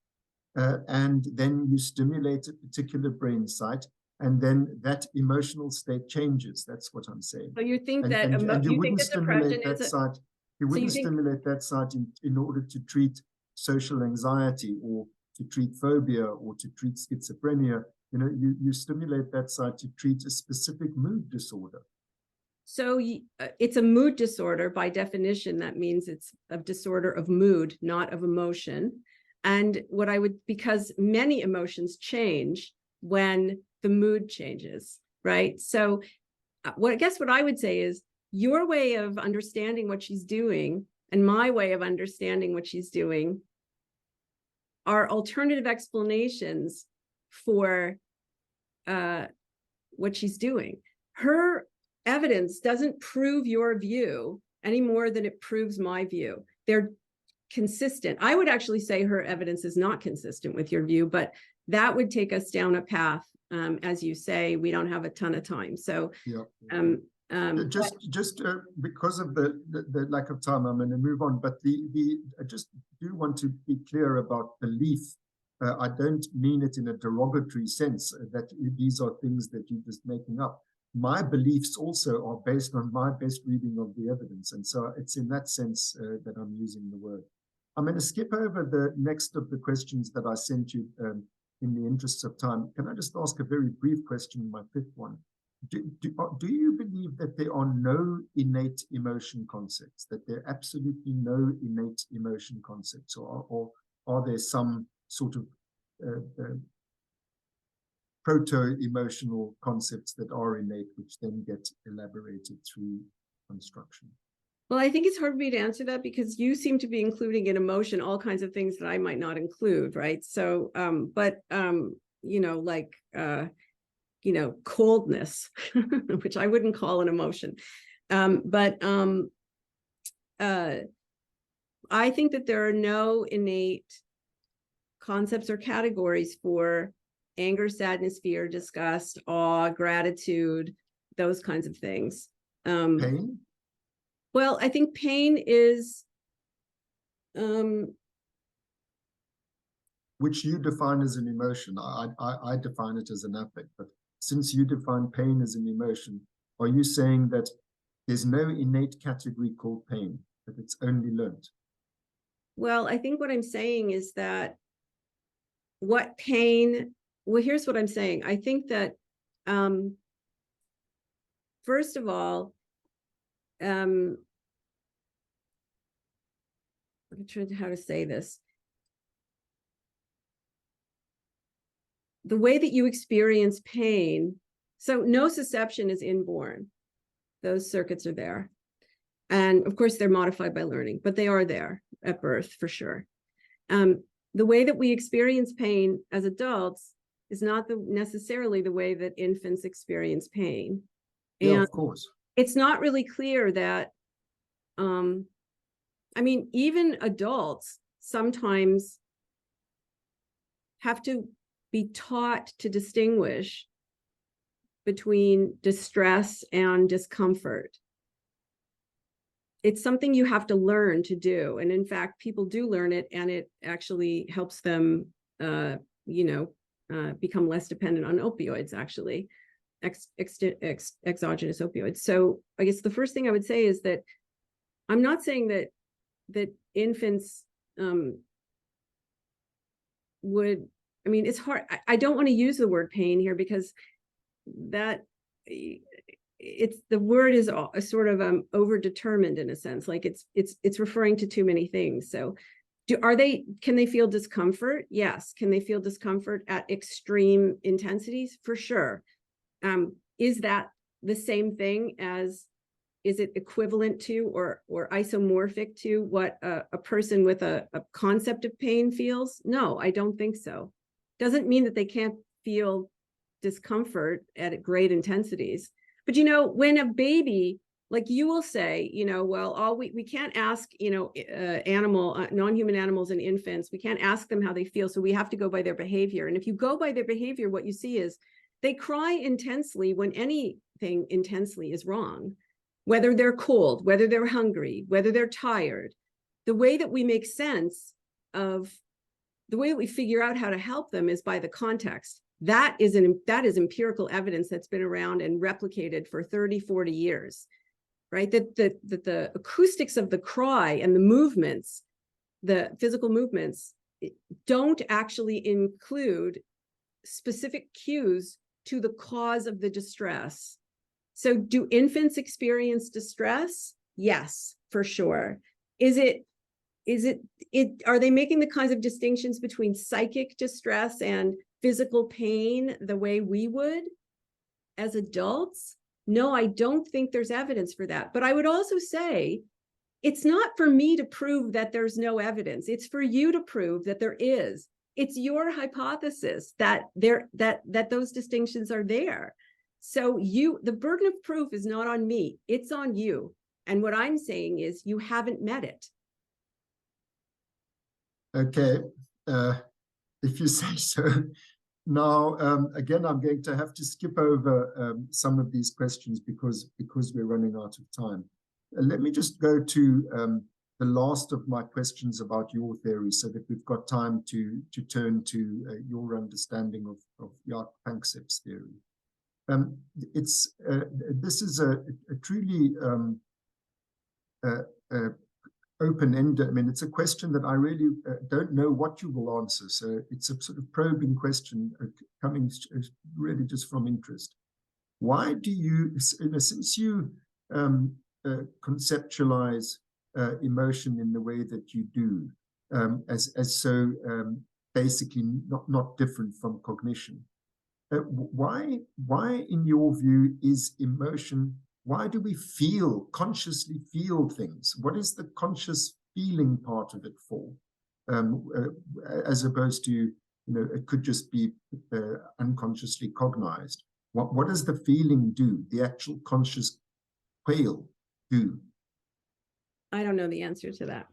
and then you stimulate a particular brain site, and then that emotional state changes. That's what I'm saying. So you think that you wouldn't stimulate that site. You wouldn't stimulate that site in order to treat social anxiety or to treat phobia or to treat schizophrenia. You stimulate that site to treat a specific mood disorder. So it's a mood disorder by definition. That means it's a disorder of mood, not of emotion. And because many emotions change when the mood changes, right? So what I would say is, your way of understanding what she's doing and my way of understanding what she's doing are alternative explanations for what she's doing. Her evidence doesn't prove your view any more than it proves my view. They're consistent. I would actually say her evidence is not consistent with your view, but that would take us down a path. As you say, we don't have a ton of time. So just because of the lack of time, I'm going to move on. But I just do want to be clear about belief. I don't mean it in a derogatory sense that these are things that you're just making up. my beliefs also are based on my best reading of the evidence. And so it's in that sense that I'm using the word. I'm going to skip over the next of the questions that I sent you in the interests of time. Can I just ask a very brief question, my fifth one? Do you believe that there are no innate emotion concepts, that there are absolutely no innate emotion concepts, or are there some sort of proto-emotional concepts that are innate, which then get elaborated through construction? Well, I think it's hard for me to answer that because you seem to be including in emotion all kinds of things that I might not include, right? So, you know, like, you know, coldness, which I wouldn't call an emotion. I think that there are no innate concepts or categories for anger, sadness, fear, disgust, awe, gratitude, those kinds of things. Pain? Well, I think pain is, which you define as an emotion. I define it as an affect, but since you define pain as an emotion, are you saying that there's no innate category called pain, that it's only learned? Well, I think what I'm saying is that what pain, well, here's what I'm saying. I think that, first of all, I'm trying to how to say this. The way that you experience pain, so nociception is inborn. Those circuits are there. And of course, they're modified by learning, but they are there at birth for sure. The way that we experience pain as adults is not necessarily the way that infants experience pain. Yeah, and of course. It's not really clear that, I mean, even adults sometimes have to be taught to distinguish between distress and discomfort. It's something you have to learn to do. And in fact, people do learn it, and it actually helps them, become less dependent on opioids, actually, exogenous opioids. So I guess the first thing I would say is that I'm not saying that infants would, I mean, it's hard. I don't want to use the word pain here because that it's, the word is sort of over determined in a sense, like it's referring to too many things. So can they feel discomfort? Yes. Can they feel discomfort at extreme intensities? For sure. Is that the same thing as, is it equivalent to or isomorphic to what a person with a concept of pain feels? No, I don't think so. Doesn't mean that they can't feel discomfort at great intensities. But, when a baby, like you will say, well, we can't ask, non-human animals and infants, we can't ask them how they feel. So we have to go by their behavior. And if you go by their behavior, what you see is they cry intensely when anything intensely is wrong, whether they're cold, whether they're hungry, whether they're tired. The way that we make sense of, the way that we figure out how to help them is by the context. That is empirical evidence that's been around and replicated for 30, 40 years, right? That the acoustics of the cry and the movements, the physical movements, don't actually include specific cues to the cause of the distress. So do infants experience distress? Yes, for sure. Are they making the kinds of distinctions between psychic distress and physical pain the way we would as adults? No, I don't think there's evidence for that. But I would also say it's not for me to prove that there's no evidence. It's for you to prove that there is. It's your hypothesis that those distinctions are there. So the burden of proof is not on me, it's on you. And what I'm saying is you haven't met it. Okay, if you say so. Now, again, I'm going to have to skip over some of these questions because we're running out of time. Let me just go to the last of my questions about your theory so that we've got time to turn to your understanding of Jaak Panksepp's theory. This is a truly open-ended. I mean, it's a question that I really don't know what you will answer. So it's a sort of probing question coming really just from interest. Why do you, since you conceptualize emotion in the way that you do, as so basically not different from cognition, why in your view is emotion? Why do we consciously feel things? What is the conscious feeling part of it for? As opposed to, it could just be unconsciously cognized. What does the feeling do? The actual conscious quale do? I don't know the answer to that.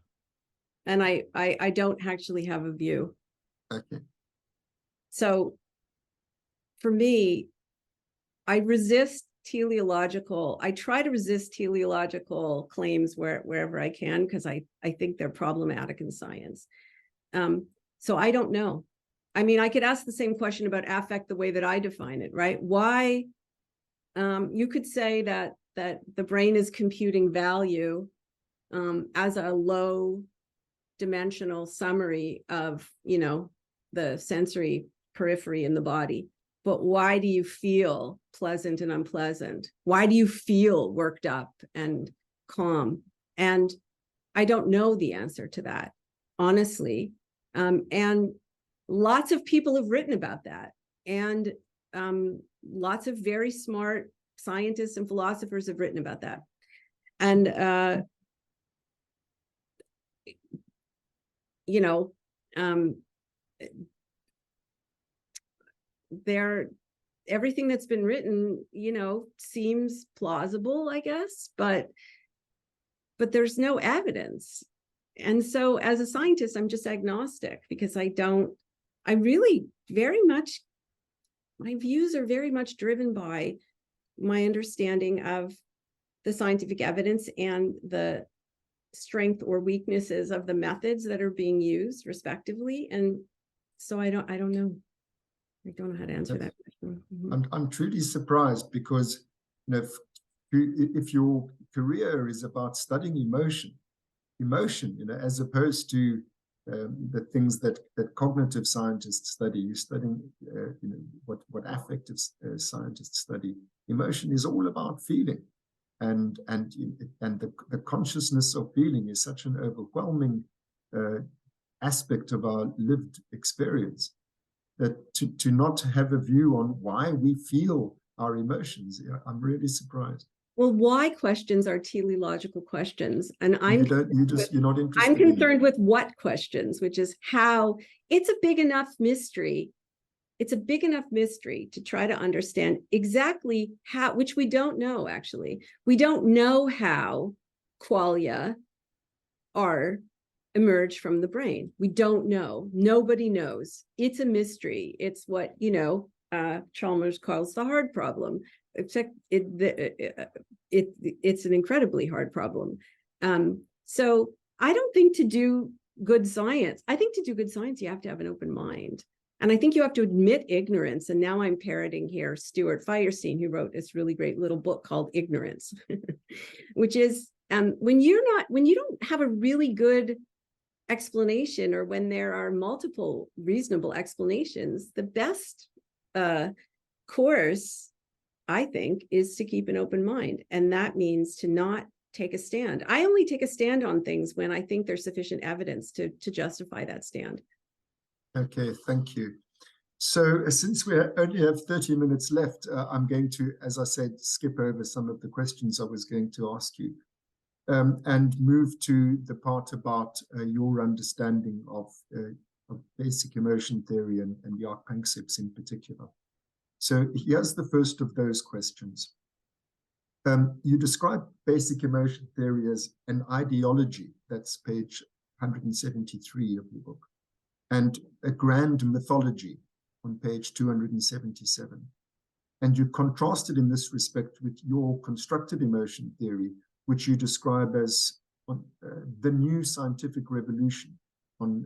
And I don't actually have a view. Okay. So for me, I try to resist teleological claims wherever I can, because I think they're problematic in science. So I don't know. I mean, I could ask the same question about affect the way that I define it, right? Why? You could say that the brain is computing value as a low dimensional summary of, the sensory periphery in the body. But why do you feel pleasant and unpleasant? Why do you feel worked up and calm? And I don't know the answer to that, honestly. And lots of people have written about that. And lots of very smart scientists and philosophers have written about that. And, everything that's been written, seems plausible, I guess, but there's no evidence. And so as a scientist, I'm just agnostic, because my views are very much driven by my understanding of the scientific evidence and the strength or weaknesses of the methods that are being used respectively. And so I don't know. I don't know how to answer that question. I'm truly surprised, because if your career is about studying emotion, as opposed to the things that cognitive scientists study, you're studying what affective scientists study. Emotion is all about feeling, and the consciousness of feeling is such an overwhelming aspect of our lived experience, that to not have a view on why we feel our emotions, I'm really surprised. Well, why questions are teleological questions, and you're not interested. I'm concerned with what questions, which is how. It's a big enough mystery. It's a big enough mystery to try to understand exactly how, which we don't know. Actually, we don't know how qualia are emerge from the brain. We don't know. Nobody knows. It's a mystery. It's what Chalmers calls the hard problem. Except it's an incredibly hard problem. So I don't think to do good science, you have to have an open mind. And I think you have to admit ignorance. And now I'm parroting here Stuart Firestein, who wrote this really great little book called Ignorance, which is when you don't have a really good explanation, or when there are multiple reasonable explanations, the best course, I think, is to keep an open mind. And that means to not take a stand. I only take a stand on things when I think there's sufficient evidence to justify that stand. Okay, thank you. So since we only have 30 minutes left, I'm going to, as I said, skip over some of the questions I was going to ask you, and move to the part about your understanding of basic emotion theory and Jaak Panksepp's in particular. So here's the first of those questions. You describe basic emotion theory as an ideology, that's page 173 of the book, and a grand mythology on page 277. And you contrast it in this respect with your constructive emotion theory, which you describe as the new scientific revolution on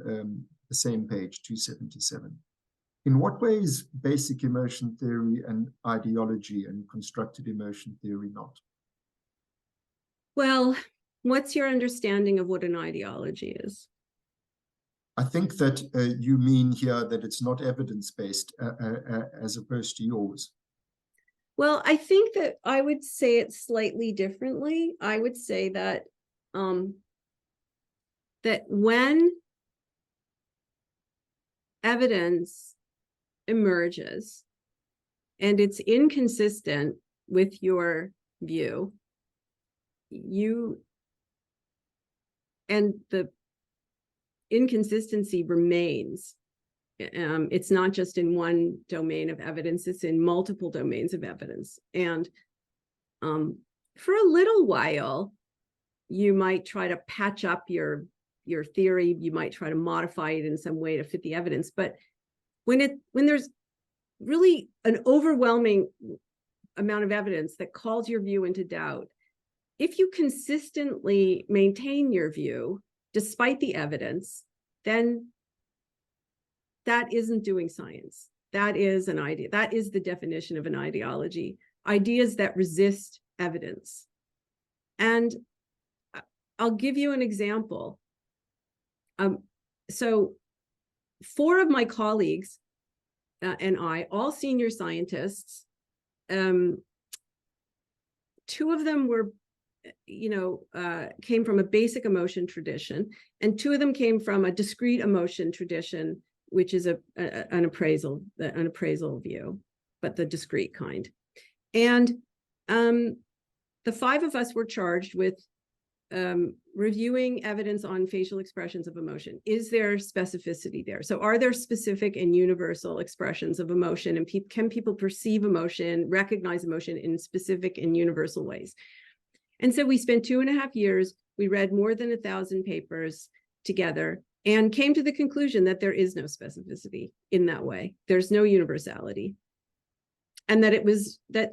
the same page, 277. In what way is basic emotion theory and ideology and constructed emotion theory not? Well, what's your understanding of what an ideology is? I think that you mean here that it's not evidence-based as opposed to yours. Well, I think that I would say it slightly differently. I would say that that when evidence emerges and it's inconsistent with your view, and the inconsistency remains. It's not just in one domain of evidence, it's in multiple domains of evidence. And for a little while, you might try to patch up your theory, you might try to modify it in some way to fit the evidence. But when there's really an overwhelming amount of evidence that calls your view into doubt, if you consistently maintain your view despite the evidence, then that isn't doing science. That is an idea. That is the definition of an ideology. Ideas that resist evidence. And I'll give you an example. So 4 of my colleagues and I, all senior scientists, 2 of them were, came from a basic emotion tradition, and 2 of them came from a discrete emotion tradition, which is an appraisal view, but the discrete kind. And the 5 of us were charged with reviewing evidence on facial expressions of emotion. Is there specificity there? So are there specific and universal expressions of emotion, and can people perceive emotion, recognize emotion in specific and universal ways? And so we spent 2.5 years, we read more than 1,000 papers together and came to the conclusion that there is no specificity in that way. There's no universality. And that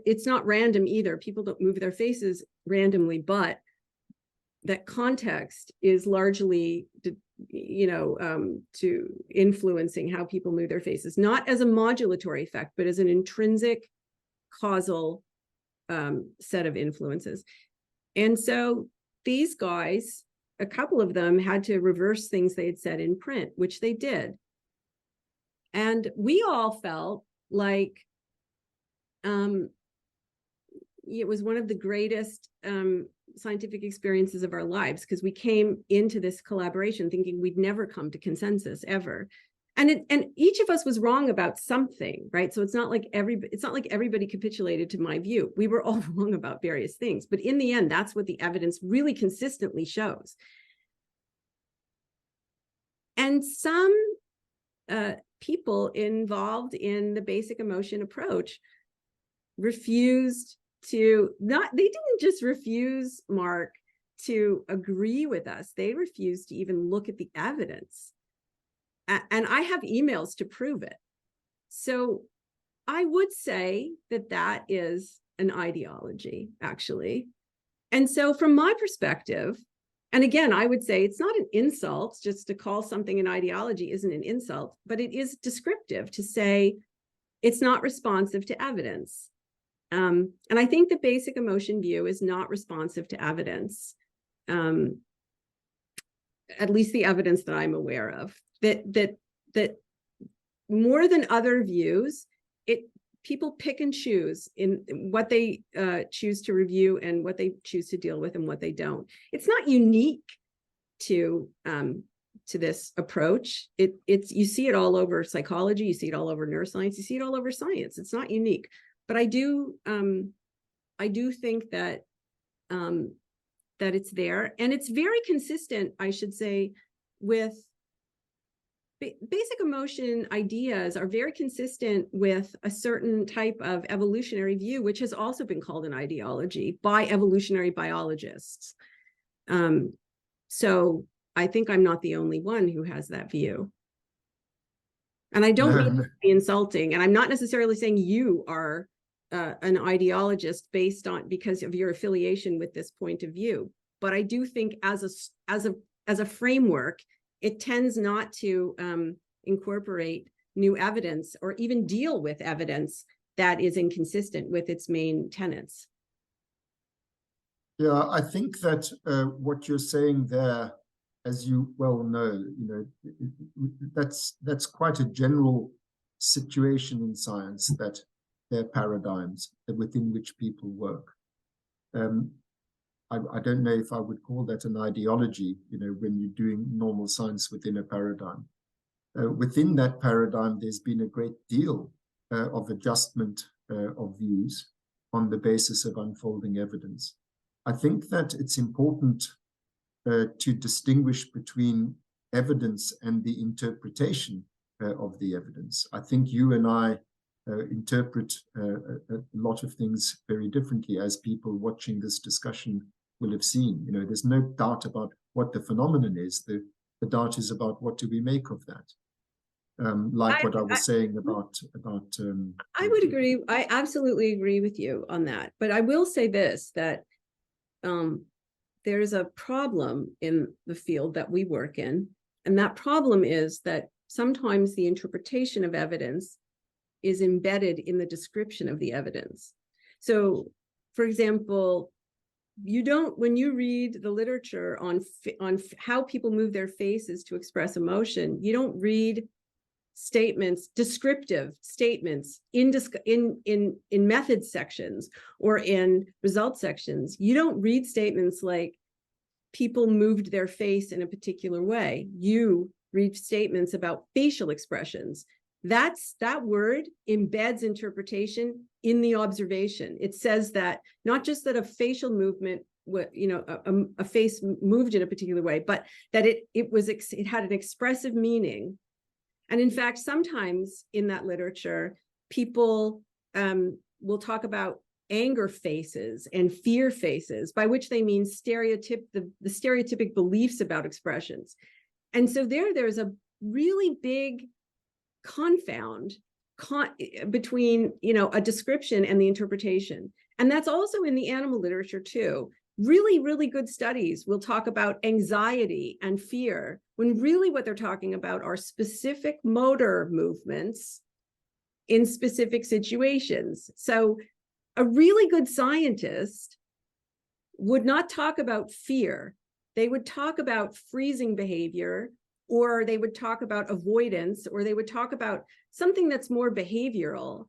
it's not random either. People don't move their faces randomly, but that context is largely, to influencing how people move their faces, not as a modulatory effect, but as an intrinsic causal set of influences. And so these guys, a couple of them had to reverse things they had said in print, which they did. And we all felt like it was one of the greatest scientific experiences of our lives, because we came into this collaboration thinking we'd never come to consensus ever. And each of us was wrong about something, right? So it's not like everybody capitulated to my view. We were all wrong about various things, but in the end, that's what the evidence really consistently shows. And some people involved in the basic emotion approach refused to they didn't just refuse, Mark, to agree with us. They refused to even look at the evidence. And I have emails to prove it. So I would say that is an ideology, actually. And so from my perspective, and again, I would say it's not an insult. Just to call something an ideology isn't an insult, but it is descriptive to say it's not responsive to evidence. And I think the basic emotion view is not responsive to evidence, at least the evidence that I'm aware of. That more than other views, people pick and choose in what they choose to review and what they choose to deal with and what they don't. It's not unique to this approach. You see it all over psychology, you see it all over neuroscience, you see it all over science. It's not unique. But I do think that it's there, and it's very consistent, I should say, with basic emotion ideas are very consistent with a certain type of evolutionary view, which has also been called an ideology by evolutionary biologists. So I think I'm not the only one who has that view. And I don't mean to be insulting, and I'm not necessarily saying you are an ideologist because of your affiliation with this point of view. But I do think as a framework, it tends not to incorporate new evidence or even deal with evidence that is inconsistent with its main tenets. Yeah, I think that what you're saying there, as you well know, that's quite a general situation in science, that there are paradigms within which people work. I don't know if I would call that an ideology, when you're doing normal science within a paradigm. Within that paradigm, there's been a great deal of adjustment of views on the basis of unfolding evidence. I think that it's important to distinguish between evidence and the interpretation of the evidence. I think you and I interpret a lot of things very differently, as people watching this discussion will have seen. There's no doubt about what the phenomenon is. The doubt is about what do we make of that. What I was saying about I would agree. I absolutely agree with you on that. But I will say this, that there's a problem in the field that we work in. And that problem is that sometimes the interpretation of evidence is embedded in the description of the evidence. So, for example, when you read the literature on how people move their faces to express emotion, you don't read descriptive statements in methods sections or in results sections. You don't read statements like people moved their face in a particular way. You read statements about facial expressions. That word embeds interpretation in the observation. It says that not just that a facial movement, a face moved in a particular way, but that it had an expressive meaning. And in fact, sometimes in that literature, people will talk about anger faces and fear faces, by which they mean the stereotypic beliefs about expressions. And so there's a really big confound between a description and the interpretation. And that's also in the animal literature too. Really, really good studies will talk about anxiety and fear, when really what they're talking about are specific motor movements in specific situations. So a really good scientist would not talk about fear. They would talk about freezing behavior, or they would talk about avoidance, or they would talk about something that's more behavioral.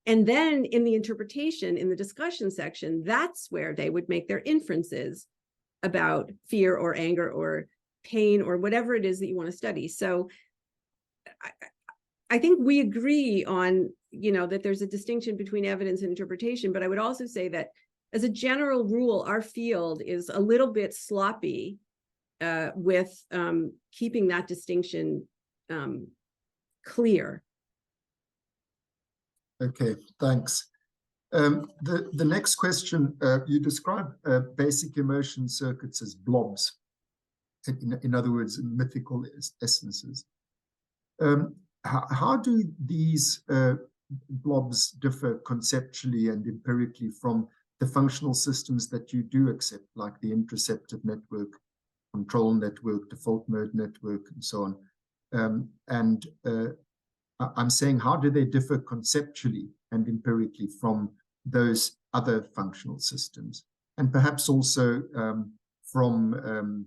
And then in the interpretation, in the discussion section, that's where they would make their inferences about fear or anger or pain or whatever it is that you want to study. So I think we agree on, that there's a distinction between evidence and interpretation. But I would also say that as a general rule, our field is a little bit sloppy with keeping that distinction clear. Okay, thanks. The next question, you describe basic emotion circuits as blobs, in other words, mythical essences. How do these blobs differ conceptually and empirically from the functional systems that you do accept, like the interoceptive network, control network, default mode network, and so on? I'm saying, how do they differ conceptually and empirically from those other functional systems? And perhaps also from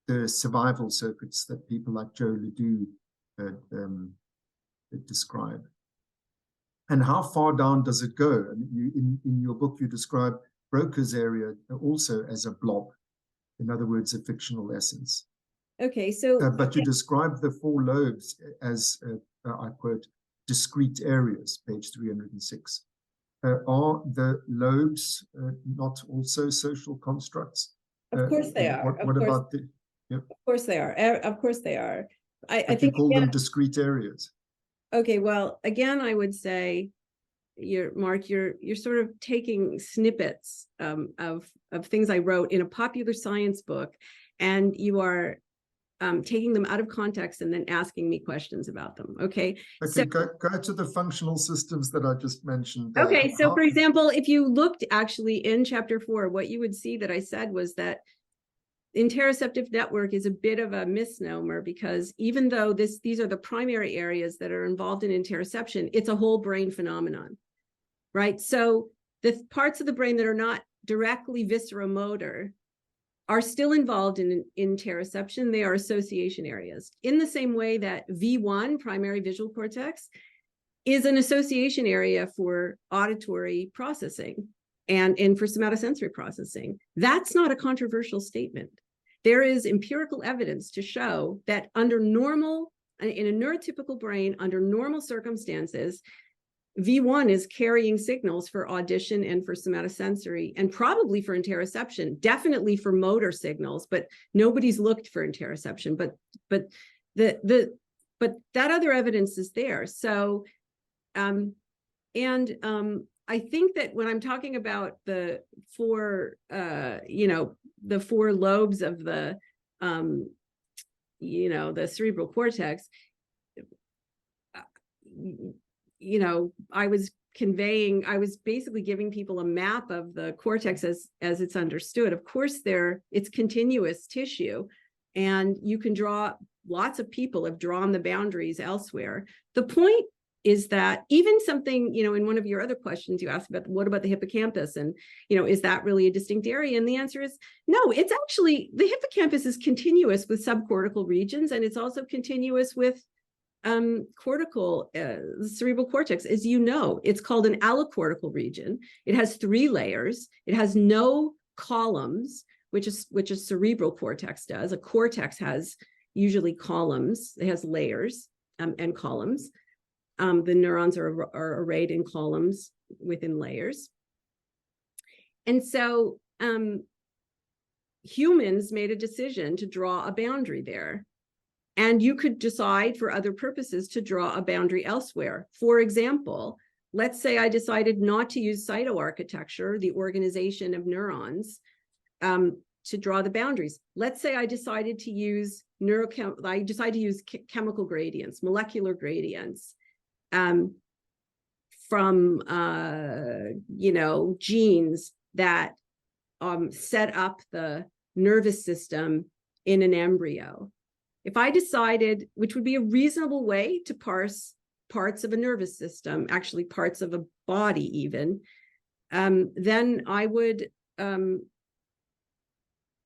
the survival circuits that people like Joe Ledoux describe. And how far down does it go? I mean, in your book, you describe Broca's area also as a blob, in other words, a fictional essence. Okay, so but you describe the four lobes as, I quote, discrete areas, page 306. Are the lobes not also social constructs? Of course they are. What about the? Yep. Of course they are. Of course they are. I think you call them discrete areas. Okay, well, again, I would say, Mark, you're sort of taking snippets of things I wrote in a popular science book, and you are taking them out of context and then asking me questions about them. Okay. So, go to the functional systems that I just mentioned. Okay. So, for example, if you looked actually in chapter 4, what you would see that I said was that interoceptive network is a bit of a misnomer, because even though these are the primary areas that are involved in interoception, it's a whole brain phenomenon, right? So the parts of the brain that are not directly visceromotor are still involved in interoception. They are association areas, in the same way that V1, primary visual cortex, is an association area for auditory processing and for somatosensory processing. That's not a controversial statement. There is empirical evidence to show that in a neurotypical brain, under normal circumstances, V1 is carrying signals for audition and for somatosensory, and probably for interoception, definitely for motor signals, but nobody's looked for interoception. But that other evidence is there. So, I think that when I'm talking about the four lobes of the, the cerebral cortex, I was basically giving people a map of the cortex as it's understood. Of course, it's continuous tissue, and you can lots of people have drawn the boundaries elsewhere. The point is that even something, in one of your other questions, you asked about what about the hippocampus, and, is that really a distinct area? And the answer is no, it's actually, the hippocampus is continuous with subcortical regions, and it's also continuous with cerebral cortex. As you know, it's called an allocortical region. It has 3 layers. It has no columns, which is cerebral cortex does. A cortex has usually columns. It has layers and columns. The neurons are arrayed in columns within layers. And so humans made a decision to draw a boundary there. And you could decide for other purposes to draw a boundary elsewhere. For example, let's say I decided not to use cytoarchitecture, the organization of neurons, to draw the boundaries. Let's say I decided to use chemical gradients, molecular gradients, from genes that set up the nervous system in an embryo. If I decided, which would be a reasonable way to parse parts of a nervous system, actually parts of a body even, then I would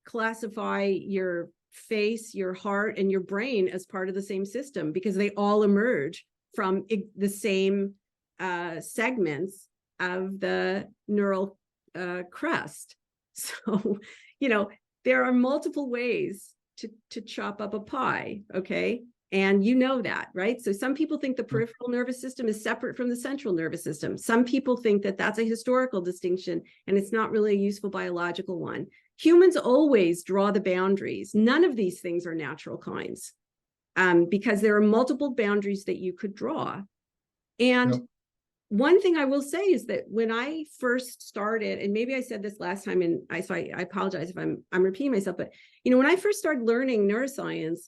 classify your face, your heart, and your brain as part of the same system, because they all emerge from the same segments of the neural crest. So, there are multiple ways to chop up a pie, okay? And you know that, right? So some people think the peripheral nervous system is separate from the central nervous system. Some people think that that's a historical distinction and it's not really a useful biological one. Humans always draw the boundaries. None of these things are natural kinds, because there are multiple boundaries that you could draw. And one thing I will say is that when I first started, and maybe I said this last time, and so I apologize if I'm repeating myself, but when I first started learning neuroscience,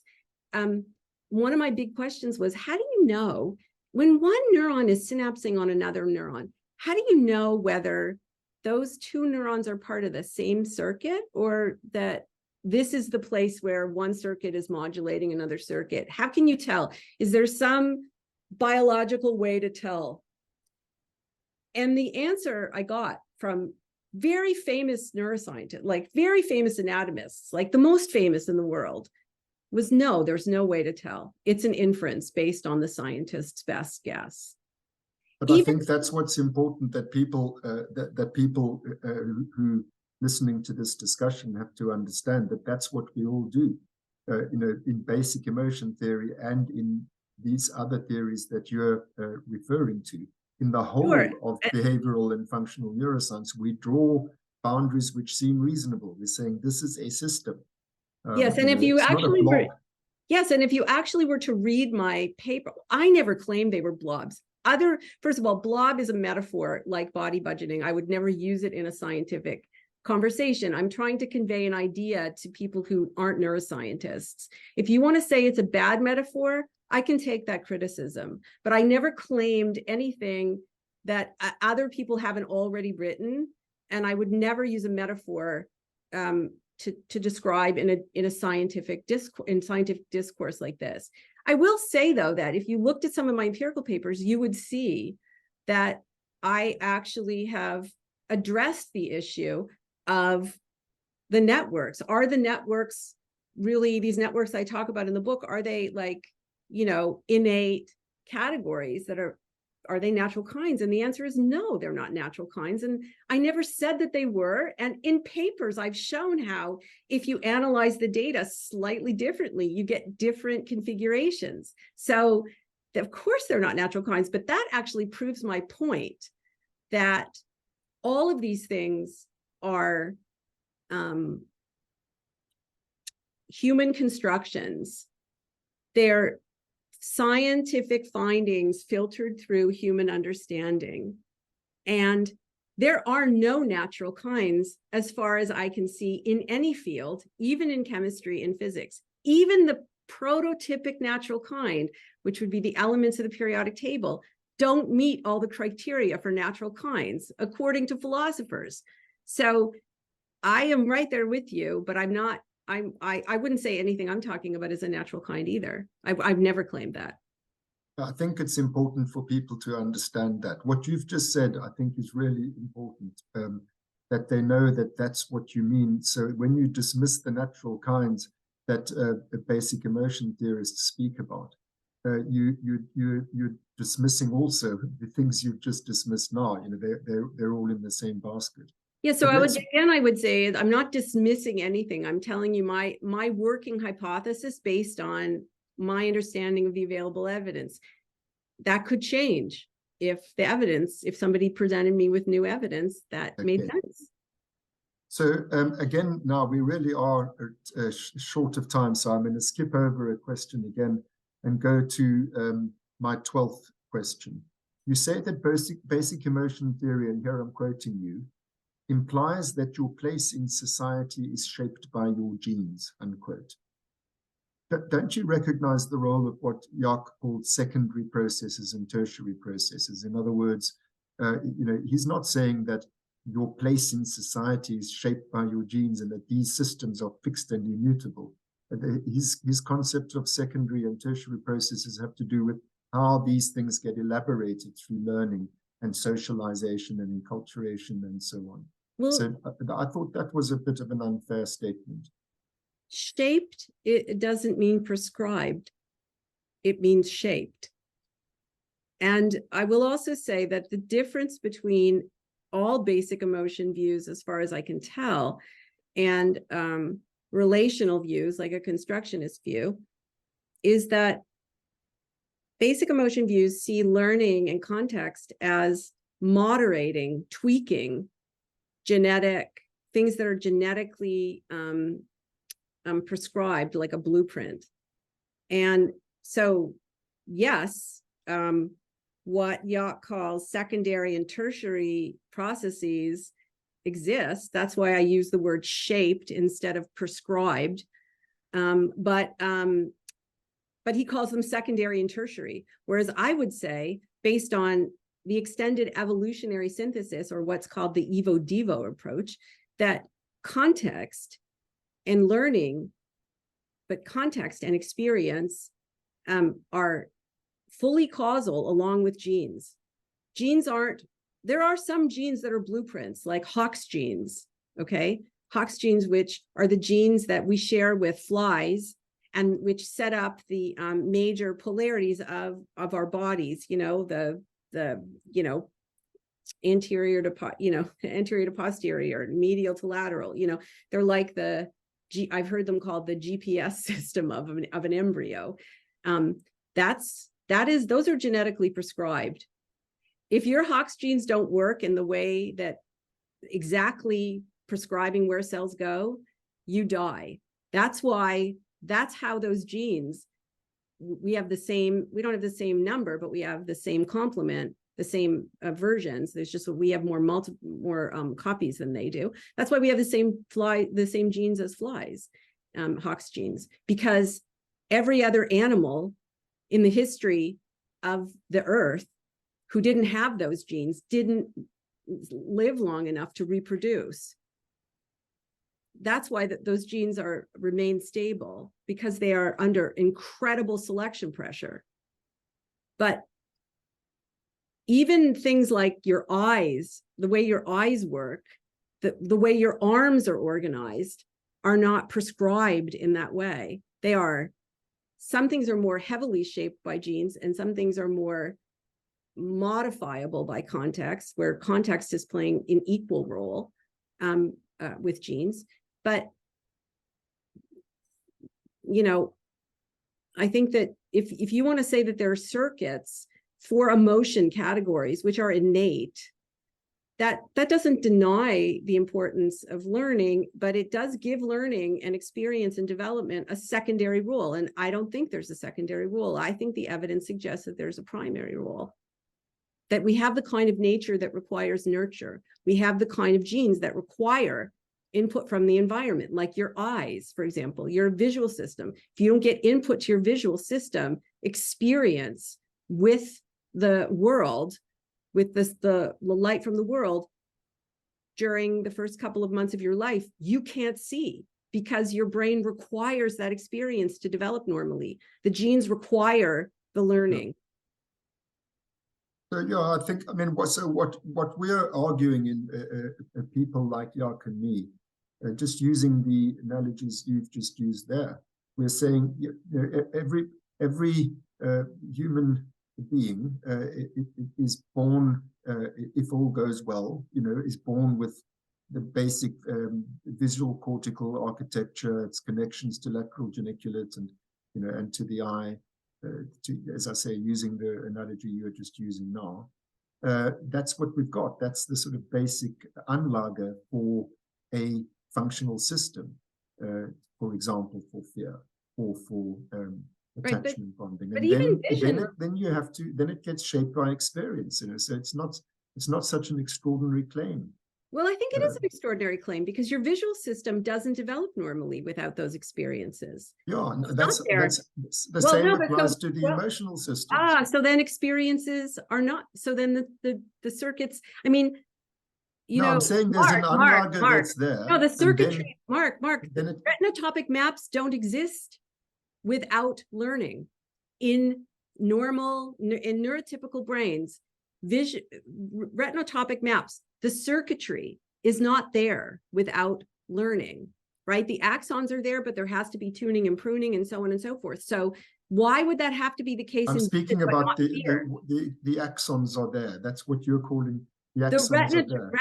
one of my big questions was, how do you know when one neuron is synapsing on another neuron? How do you know whether those 2 neurons are part of the same circuit, or that this is the place where one circuit is modulating another circuit? How can you tell? Is there some biological way to tell? And the answer I got from very famous neuroscientists, like very famous anatomists, like the most famous in the world, was no, there's no way to tell. It's an inference based on the scientist's best guess. But I think that's what's important, that people who listening to this discussion have to understand, that that's what we all do, in basic emotion theory and in these other theories that you're referring to. In the whole of behavioral and functional neuroscience, we draw boundaries which seem reasonable. We're saying this is a system. Yes, and if you actually were to read my paper, I never claimed they were blobs. First of all, blob is a metaphor like body budgeting. I would never use it in a scientific conversation. I'm trying to convey an idea to people who aren't neuroscientists. If you want to say it's a bad metaphor, I can take that criticism, but I never claimed anything that other people haven't already written, and I would never use a metaphor to describe in a scientific discourse like this. I will say, though, that if you looked at some of my empirical papers, you would see that I actually have addressed the issue of the networks. Are the networks really, these networks I talk about in the book, are they like, innate categories that are they natural kinds? And the answer is no, they're not natural kinds. And I never said that they were. And in papers, I've shown how if you analyze the data slightly differently, you get different configurations. So of course, they're not natural kinds, but that actually proves my point that all of these things are human constructions. They're scientific findings filtered through human understanding. And there are no natural kinds, as far as I can see, in any field, even in chemistry and physics. Even the prototypic natural kind, which would be the elements of the periodic table, don't meet all the criteria for natural kinds, according to philosophers. So I am right there with you, but I'm not, I wouldn't say anything I'm talking about is a natural kind either. I've never claimed that. I think it's important for people to understand that. What you've just said, I think, is really important, that they know that that's what you mean. So when you dismiss the natural kinds that the basic emotion theorists speak about, you're dismissing also the things you've just dismissed now. They're all in the same basket. Yeah, so I would say I'm not dismissing anything. I'm telling you my working hypothesis based on my understanding of the available evidence. That could change if somebody presented me with new evidence that made sense. So again, now we really are short of time, so I'm going to skip over a question again and go to my 12th question. You say that basic emotion theory, and here I'm quoting you, implies that your place in society is shaped by your genes, unquote. Don't you recognize the role of what Jacques called secondary processes and tertiary processes? In other words, he's not saying that your place in society is shaped by your genes and that these systems are fixed and immutable. His concept of secondary and tertiary processes have to do with how these things get elaborated through learning and socialization and enculturation and so on. Well, so I thought that was a bit of an unfair statement. Shaped, it doesn't mean prescribed. It means shaped. And I will also say that the difference between all basic emotion views, as far as I can tell, and relational views, like a constructionist view, is that basic emotion views see learning and context as moderating, tweaking genetic things that are genetically prescribed, like a blueprint. And so, yes, what Jacques calls secondary and tertiary processes exist. That's why I use the word shaped instead of prescribed. But he calls them secondary and tertiary. Whereas I would say, based on the extended evolutionary synthesis, or what's called the Evo-Devo approach, that context and learning, but context and experience are fully causal along with genes. Genes aren't, there are some genes that are blueprints, like Hox genes, okay? Hox genes, which are the genes that we share with flies and which set up the major polarities of our bodies, the anterior to posterior, medial to lateral, they're like I've heard them called the GPS system of an embryo. Those are genetically prescribed. If your Hox genes don't work in the way that exactly prescribing where cells go, you die. That's how those genes, we don't have the same number, but we have the same complement, the same versions. There's just we have more copies than they do. That's why we have the same genes as flies, Hox genes, because every other animal in the history of the earth who didn't have those genes didn't live long enough to reproduce. that's why those genes remain stable, because they are under incredible selection pressure. But even things like your eyes, the way your eyes work, the way your arms are organized, are not prescribed in that way. Some things are more heavily shaped by genes, and some things are more modifiable by context, where context is playing an equal role with genes. But, I think that if you want to say that there are circuits for emotion categories which are innate, that doesn't deny the importance of learning, but it does give learning and experience and development a secondary role. And I don't think there's a secondary role. I think the evidence suggests that there's a primary role, that we have the kind of nature that requires nurture. We have the kind of genes that require input from the environment, like your eyes, for example, your visual system. If you don't get input to your visual system, experience with the world, with the light from the world during the first couple of months of your life, you can't see, because your brain requires that experience to develop normally. The genes require the learning. So yeah, I think, so what we're arguing in people like Jaak and me, just using the analogies you've just used there, we're saying every human being is born, if all goes well, is born with the basic visual cortical architecture, its connections to lateral geniculate and to the eye. As I say, using the analogy you're just using now, that's what we've got. That's the sort of basic Anlage for a functional system, for example, for fear or for attachment bonding. But And even vision, then it gets shaped by experience, so it's not such an extraordinary claim. well, I think it is an extraordinary claim, because your visual system doesn't develop normally without those experiences. Yeah, that's the same applies to the emotional system. So then experiences are not. So then the circuits. I'm saying there's an Anlage that's there. No, the circuitry, Mark. Retinotopic maps don't exist without learning in neurotypical brains. Retinotopic maps, the circuitry is not there without learning, right? The axons are there, but there has to be tuning and pruning and so on and so forth. So why would that have to be the case? I'm speaking about the axons are there. That's what you're calling the axons are there.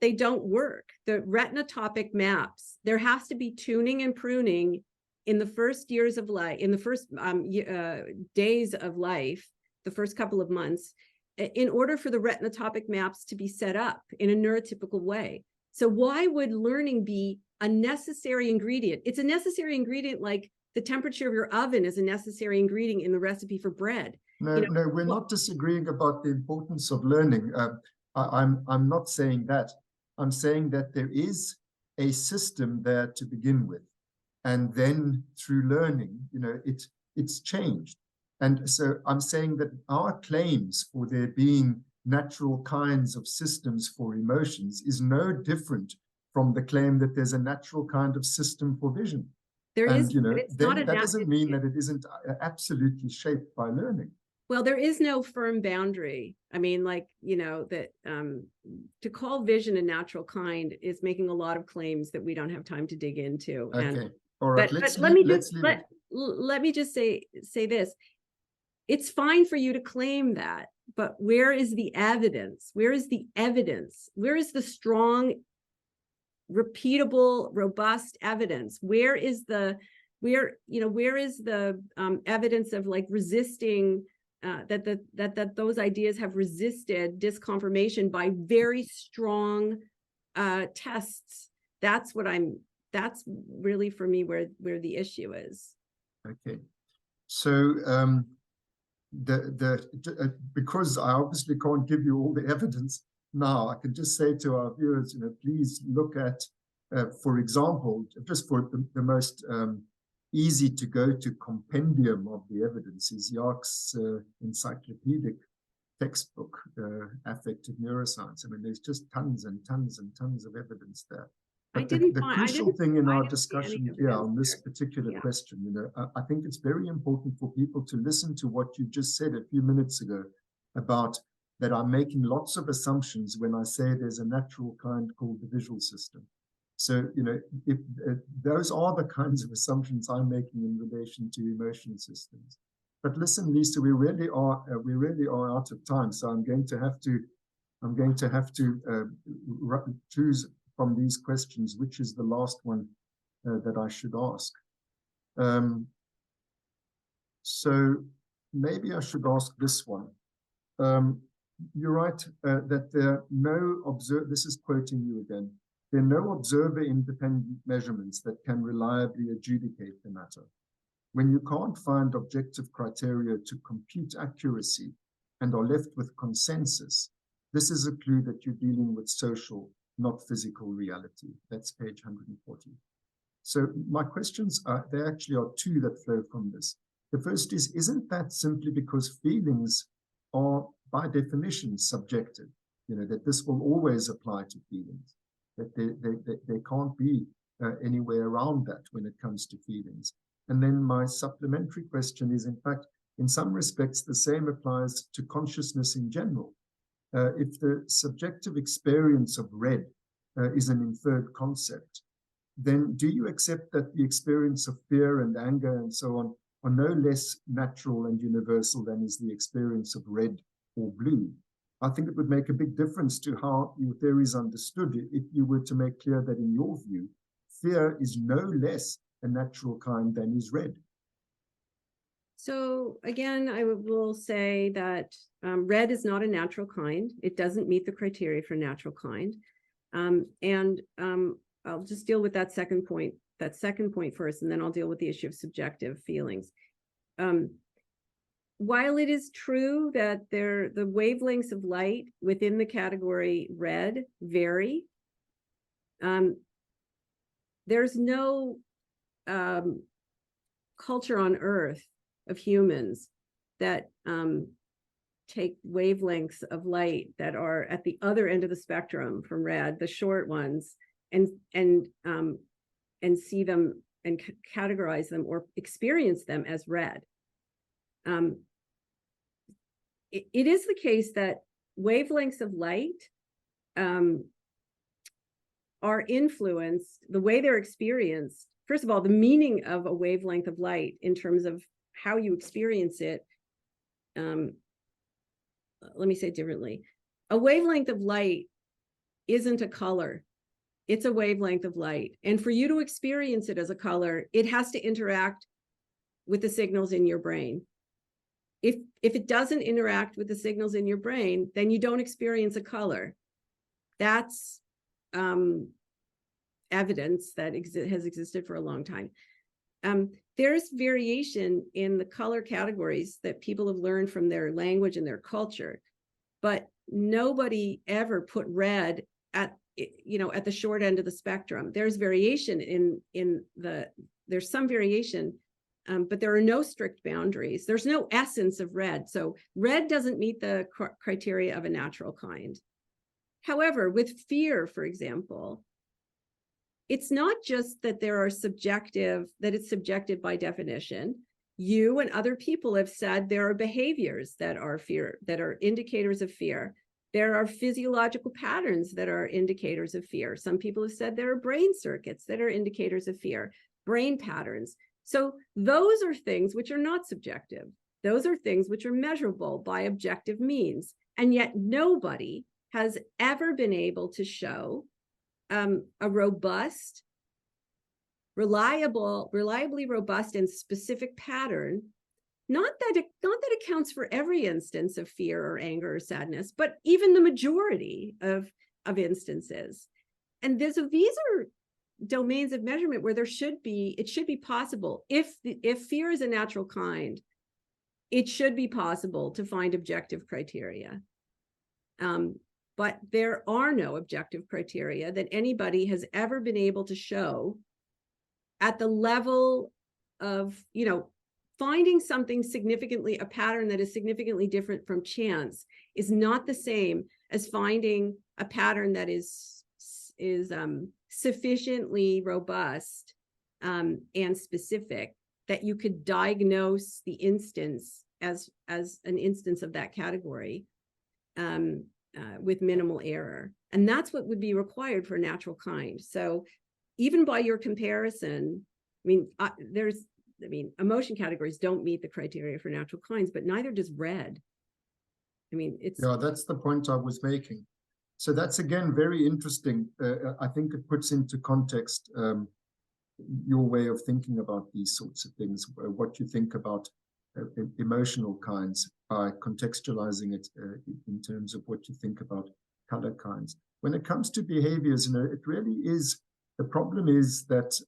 They don't work. The retinotopic maps, there has to be tuning and pruning in the first years of life, in the first days of life, the first couple of months, in order for the retinotopic maps to be set up in a neurotypical way. So why would learning be a necessary ingredient? It's a necessary ingredient, like the temperature of your oven is a necessary ingredient in the recipe for bread. No, we're not disagreeing about the importance of learning. I'm not saying that. I'm saying that there is a system there to begin with, and then through learning, it's changed. And so I'm saying that our claims for there being natural kinds of systems for emotions is no different from the claim that there's a natural kind of system for vision. That doesn't mean that it isn't absolutely shaped by learning. Well, there is no firm boundary. To call vision a natural kind is making a lot of claims that we don't have time to dig into. Okay. All right. Let me just say this. It's fine for you to claim that, but where is the evidence? Where is the evidence? Where is the strong, repeatable, robust evidence? Where is the evidence of resisting that those ideas have resisted disconfirmation by very strong tests? That's really for me where the issue is. Okay. So because I obviously can't give you all the evidence now, I can just say to our viewers, please look at, for example, just for the most easy to go to compendium of the evidence is Jaak's encyclopedic textbook, Affective Neuroscience. There's just tons and tons and tons of evidence there. But didn't the find, crucial thing in I our didn't see any discussion, offense on this there. particular Yeah. question, I think it's very important for people to listen to what you just said a few minutes ago about that I'm making lots of assumptions when I say there's a natural kind called the visual system. So, if those are the kinds of assumptions I'm making in relation to emotional systems. But listen, Lisa, we really are out of time. So I'm going to have to choose from these questions which is the last one that I should ask. So maybe I should ask this one. You're right that there are no this is quoting you again. There are no observer-independent measurements that can reliably adjudicate the matter. When you can't find objective criteria to compute accuracy and are left with consensus, this is a clue that you're dealing with social, not physical reality. That's page 140. So my questions there actually are two that flow from this. The first is, isn't that simply because feelings are by definition subjective? That this will always apply to feelings, that there can't be any way around that when it comes to feelings. And then my supplementary question is, in fact, in some respects, the same applies to consciousness in general. If the subjective experience of red is an inferred concept, then do you accept that the experience of fear and anger and so on are no less natural and universal than is the experience of red or blue? I think it would make a big difference to how your theory is understood if you were to make clear that, in your view, fear is no less a natural kind than is red. So again, I will say that red is not a natural kind. It doesn't meet the criteria for natural kind. I'll just deal with that second point first, and then I'll deal with the issue of subjective feelings. While it is true that the wavelengths of light within the category red vary, there's no culture on Earth of humans that take wavelengths of light that are at the other end of the spectrum from red, the short ones, and see them and categorize them or experience them as red. It is the case that wavelengths of light are influenced, the way they're experienced. First of all, the meaning of a wavelength of light in terms of how you experience it. Let me say it differently. A wavelength of light isn't a color. It's a wavelength of light. And for you to experience it as a color, it has to interact with the signals in your brain. If it doesn't interact with the signals in your brain, then you don't experience a color. That's evidence that has existed for a long time. There's variation in the color categories that people have learned from their language and their culture, but nobody ever put red at the short end of the spectrum. There's variation there's some variation, but there are no strict boundaries. There's no essence of red. So red doesn't meet the criteria of a natural kind. However, with fear, for example, it's not just that it's subjective by definition. You and other people have said there are behaviors that are fear, that are indicators of fear. There are physiological patterns that are indicators of fear. Some people have said there are brain circuits that are indicators of fear, brain patterns. So those are things which are not subjective. Those are things which are measurable by objective means. And yet nobody has ever been able to show a robust, reliably robust and specific pattern. Not that it accounts for every instance of fear or anger or sadness, but even the majority of instances. And these are domains of measurement where it should be possible. If fear is a natural kind, it should be possible to find objective criteria. But there are no objective criteria that anybody has ever been able to show at the level of, finding something a pattern that is significantly different from chance is not the same as finding a pattern that is sufficiently robust and specific that you could diagnose the instance as an instance of that category with minimal error. And that's what would be required for natural kind. So even by your comparison, emotion categories don't meet the criteria for natural kinds, but neither does red. Yeah, that's the point I was making. So that's, again, very interesting. I think it puts into context your way of thinking about these sorts of things, what you think about emotional kinds by contextualizing it in terms of what you think about color kinds. When it comes to behaviors, it really is, the problem is that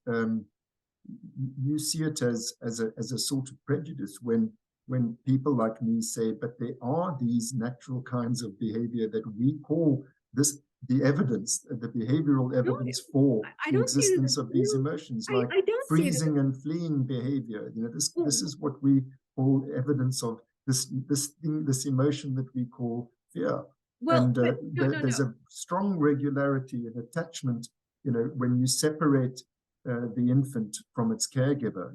you see it as a sort of prejudice when people like me say, but there are these natural kinds of behavior that we call this the evidence, the behavioral evidence for the existence of these emotions, like freezing and fleeing behavior. This is what we call evidence of this emotion that we call fear. There's a strong regularity and attachment, when you separate the infant from its caregiver,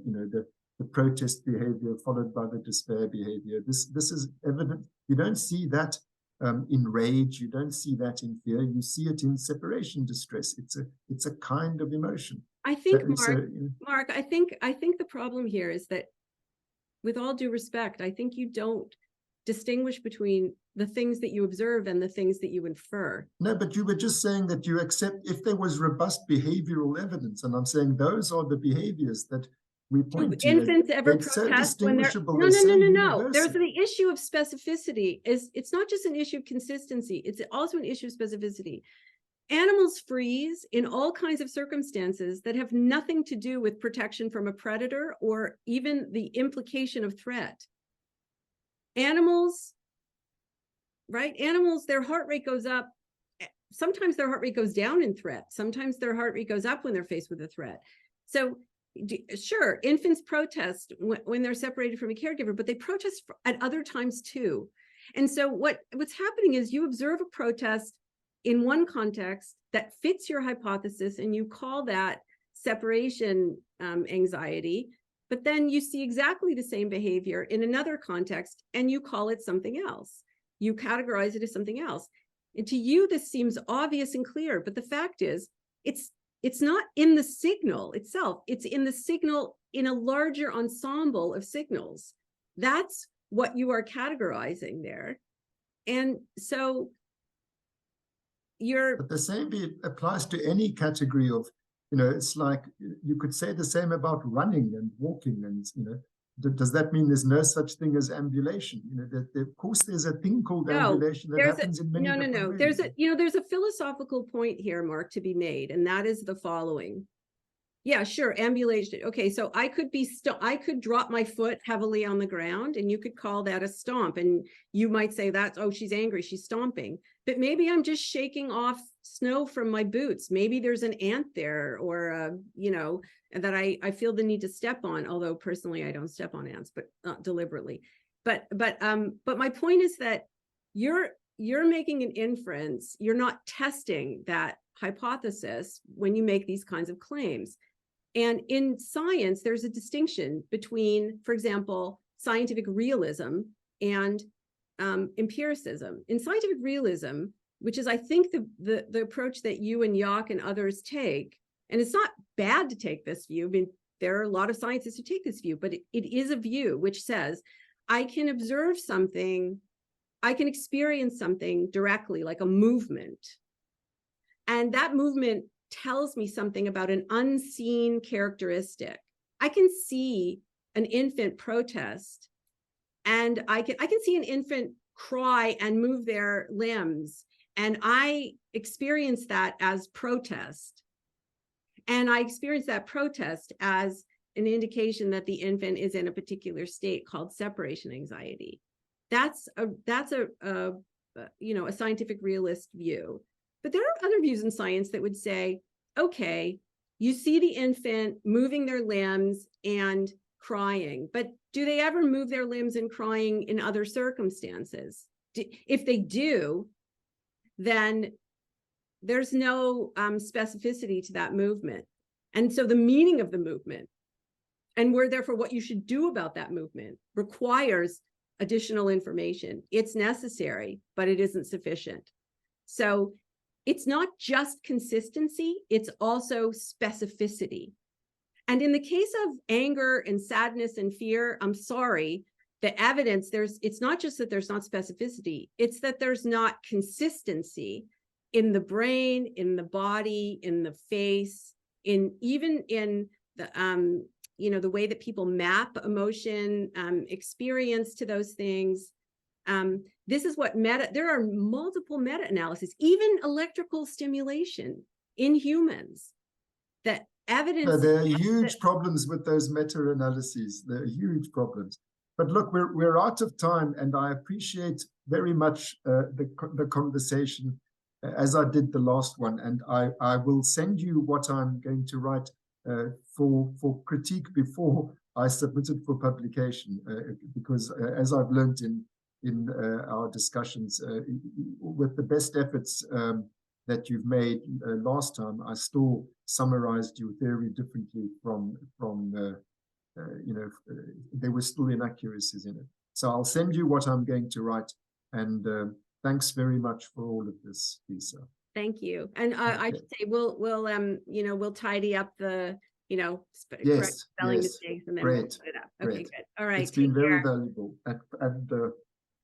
the protest behavior followed by the despair behavior. This is evident. You don't see that in rage. You don't see that in fear. You see it in separation distress. It's a kind of emotion. I think, Mark, I think the problem here is that, with all due respect, I think you don't distinguish between the things that you observe and the things that you infer. No, but you were just saying that you accept if there was robust behavioral evidence, and I'm saying those are the behaviors that we point to. Infants ever protest when they're no. There's the issue of specificity. It's not just an issue of consistency. It's also an issue of specificity. Animals freeze in all kinds of circumstances that have nothing to do with protection from a predator or even the implication of threat. Animals, their heart rate goes up. Sometimes their heart rate goes down in threat. Sometimes their heart rate goes up when they're faced with a threat. So sure, infants protest when they're separated from a caregiver, but they protest at other times too. And so what's happening is you observe a protest in one context that fits your hypothesis, and you call that separation anxiety, but then you see exactly the same behavior in another context and you call it something else. You categorize it as something else. And to you, this seems obvious and clear, but the fact is, it's not in the signal itself. It's in the signal in a larger ensemble of signals. That's what you are categorizing there. And so But the same applies to any category of, it's like you could say the same about running and walking, and does that mean there's no such thing as ambulation? Of course, there's a thing called ambulation that happens in many different ways. There's a philosophical point here, Mark, to be made, and that is the following. Yeah, sure, ambulation. Okay, so I could drop my foot heavily on the ground, and you could call that a stomp, and you might say that's, oh, she's angry, she's stomping. But maybe I'm just shaking off snow from my boots. Maybe there's an ant there, or that I feel the need to step on. Although personally, I don't step on ants, but not deliberately. But my point is that you're making an inference. You're not testing that hypothesis when you make these kinds of claims. And in science, there's a distinction between, for example, scientific realism and empiricism. In scientific realism, which is, I think, the approach that you and Jock and others take, and it's not bad to take this view. I mean, there are a lot of scientists who take this view, but it is a view which says, I can observe something, I can experience something directly, like a movement. And that movement tells me something about an unseen characteristic. I can see an infant protest, and I can see an infant cry and move their limbs, and I experience that as protest. And I experience that protest as an indication that the infant is in a particular state called separation anxiety. That's a scientific realist view. But there are other views in science that would say, okay, you see the infant moving their limbs and crying, but do they ever move their limbs and crying in other circumstances? If they do, then there's no specificity to that movement. And so the meaning of the movement and therefore what you should do about that movement requires additional information. It's necessary, but it isn't sufficient. So it's not just consistency, it's also specificity. And in the case of anger and sadness and fear, I'm sorry, the evidence, it's not just that there's not specificity, it's that there's not consistency in the brain, in the body, in the face, even in the the way that people map emotion, experience to those things. This is what there are multiple meta-analyses, even electrical stimulation in humans, that evidence. There are huge problems with those meta-analyses. There are huge problems. But look, we're out of time, and I appreciate very much the conversation, as I did the last one. And I will send you what I'm going to write for critique before I submit it for publication, because as I've learned in our discussions, with the best efforts that you've made last time, I still summarized your theory differently from there were still inaccuracies in it. So I'll send you what I'm going to write, and thanks very much for all of this, Lisa. Thank you. And I should say we'll tidy up the correct spelling mistakes, and then we'll put it up. Okay, Great. good. All right. It's been very valuable, and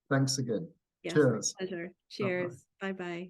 thanks again. Yes, Cheers. pleasure. Cheers. Bye-bye.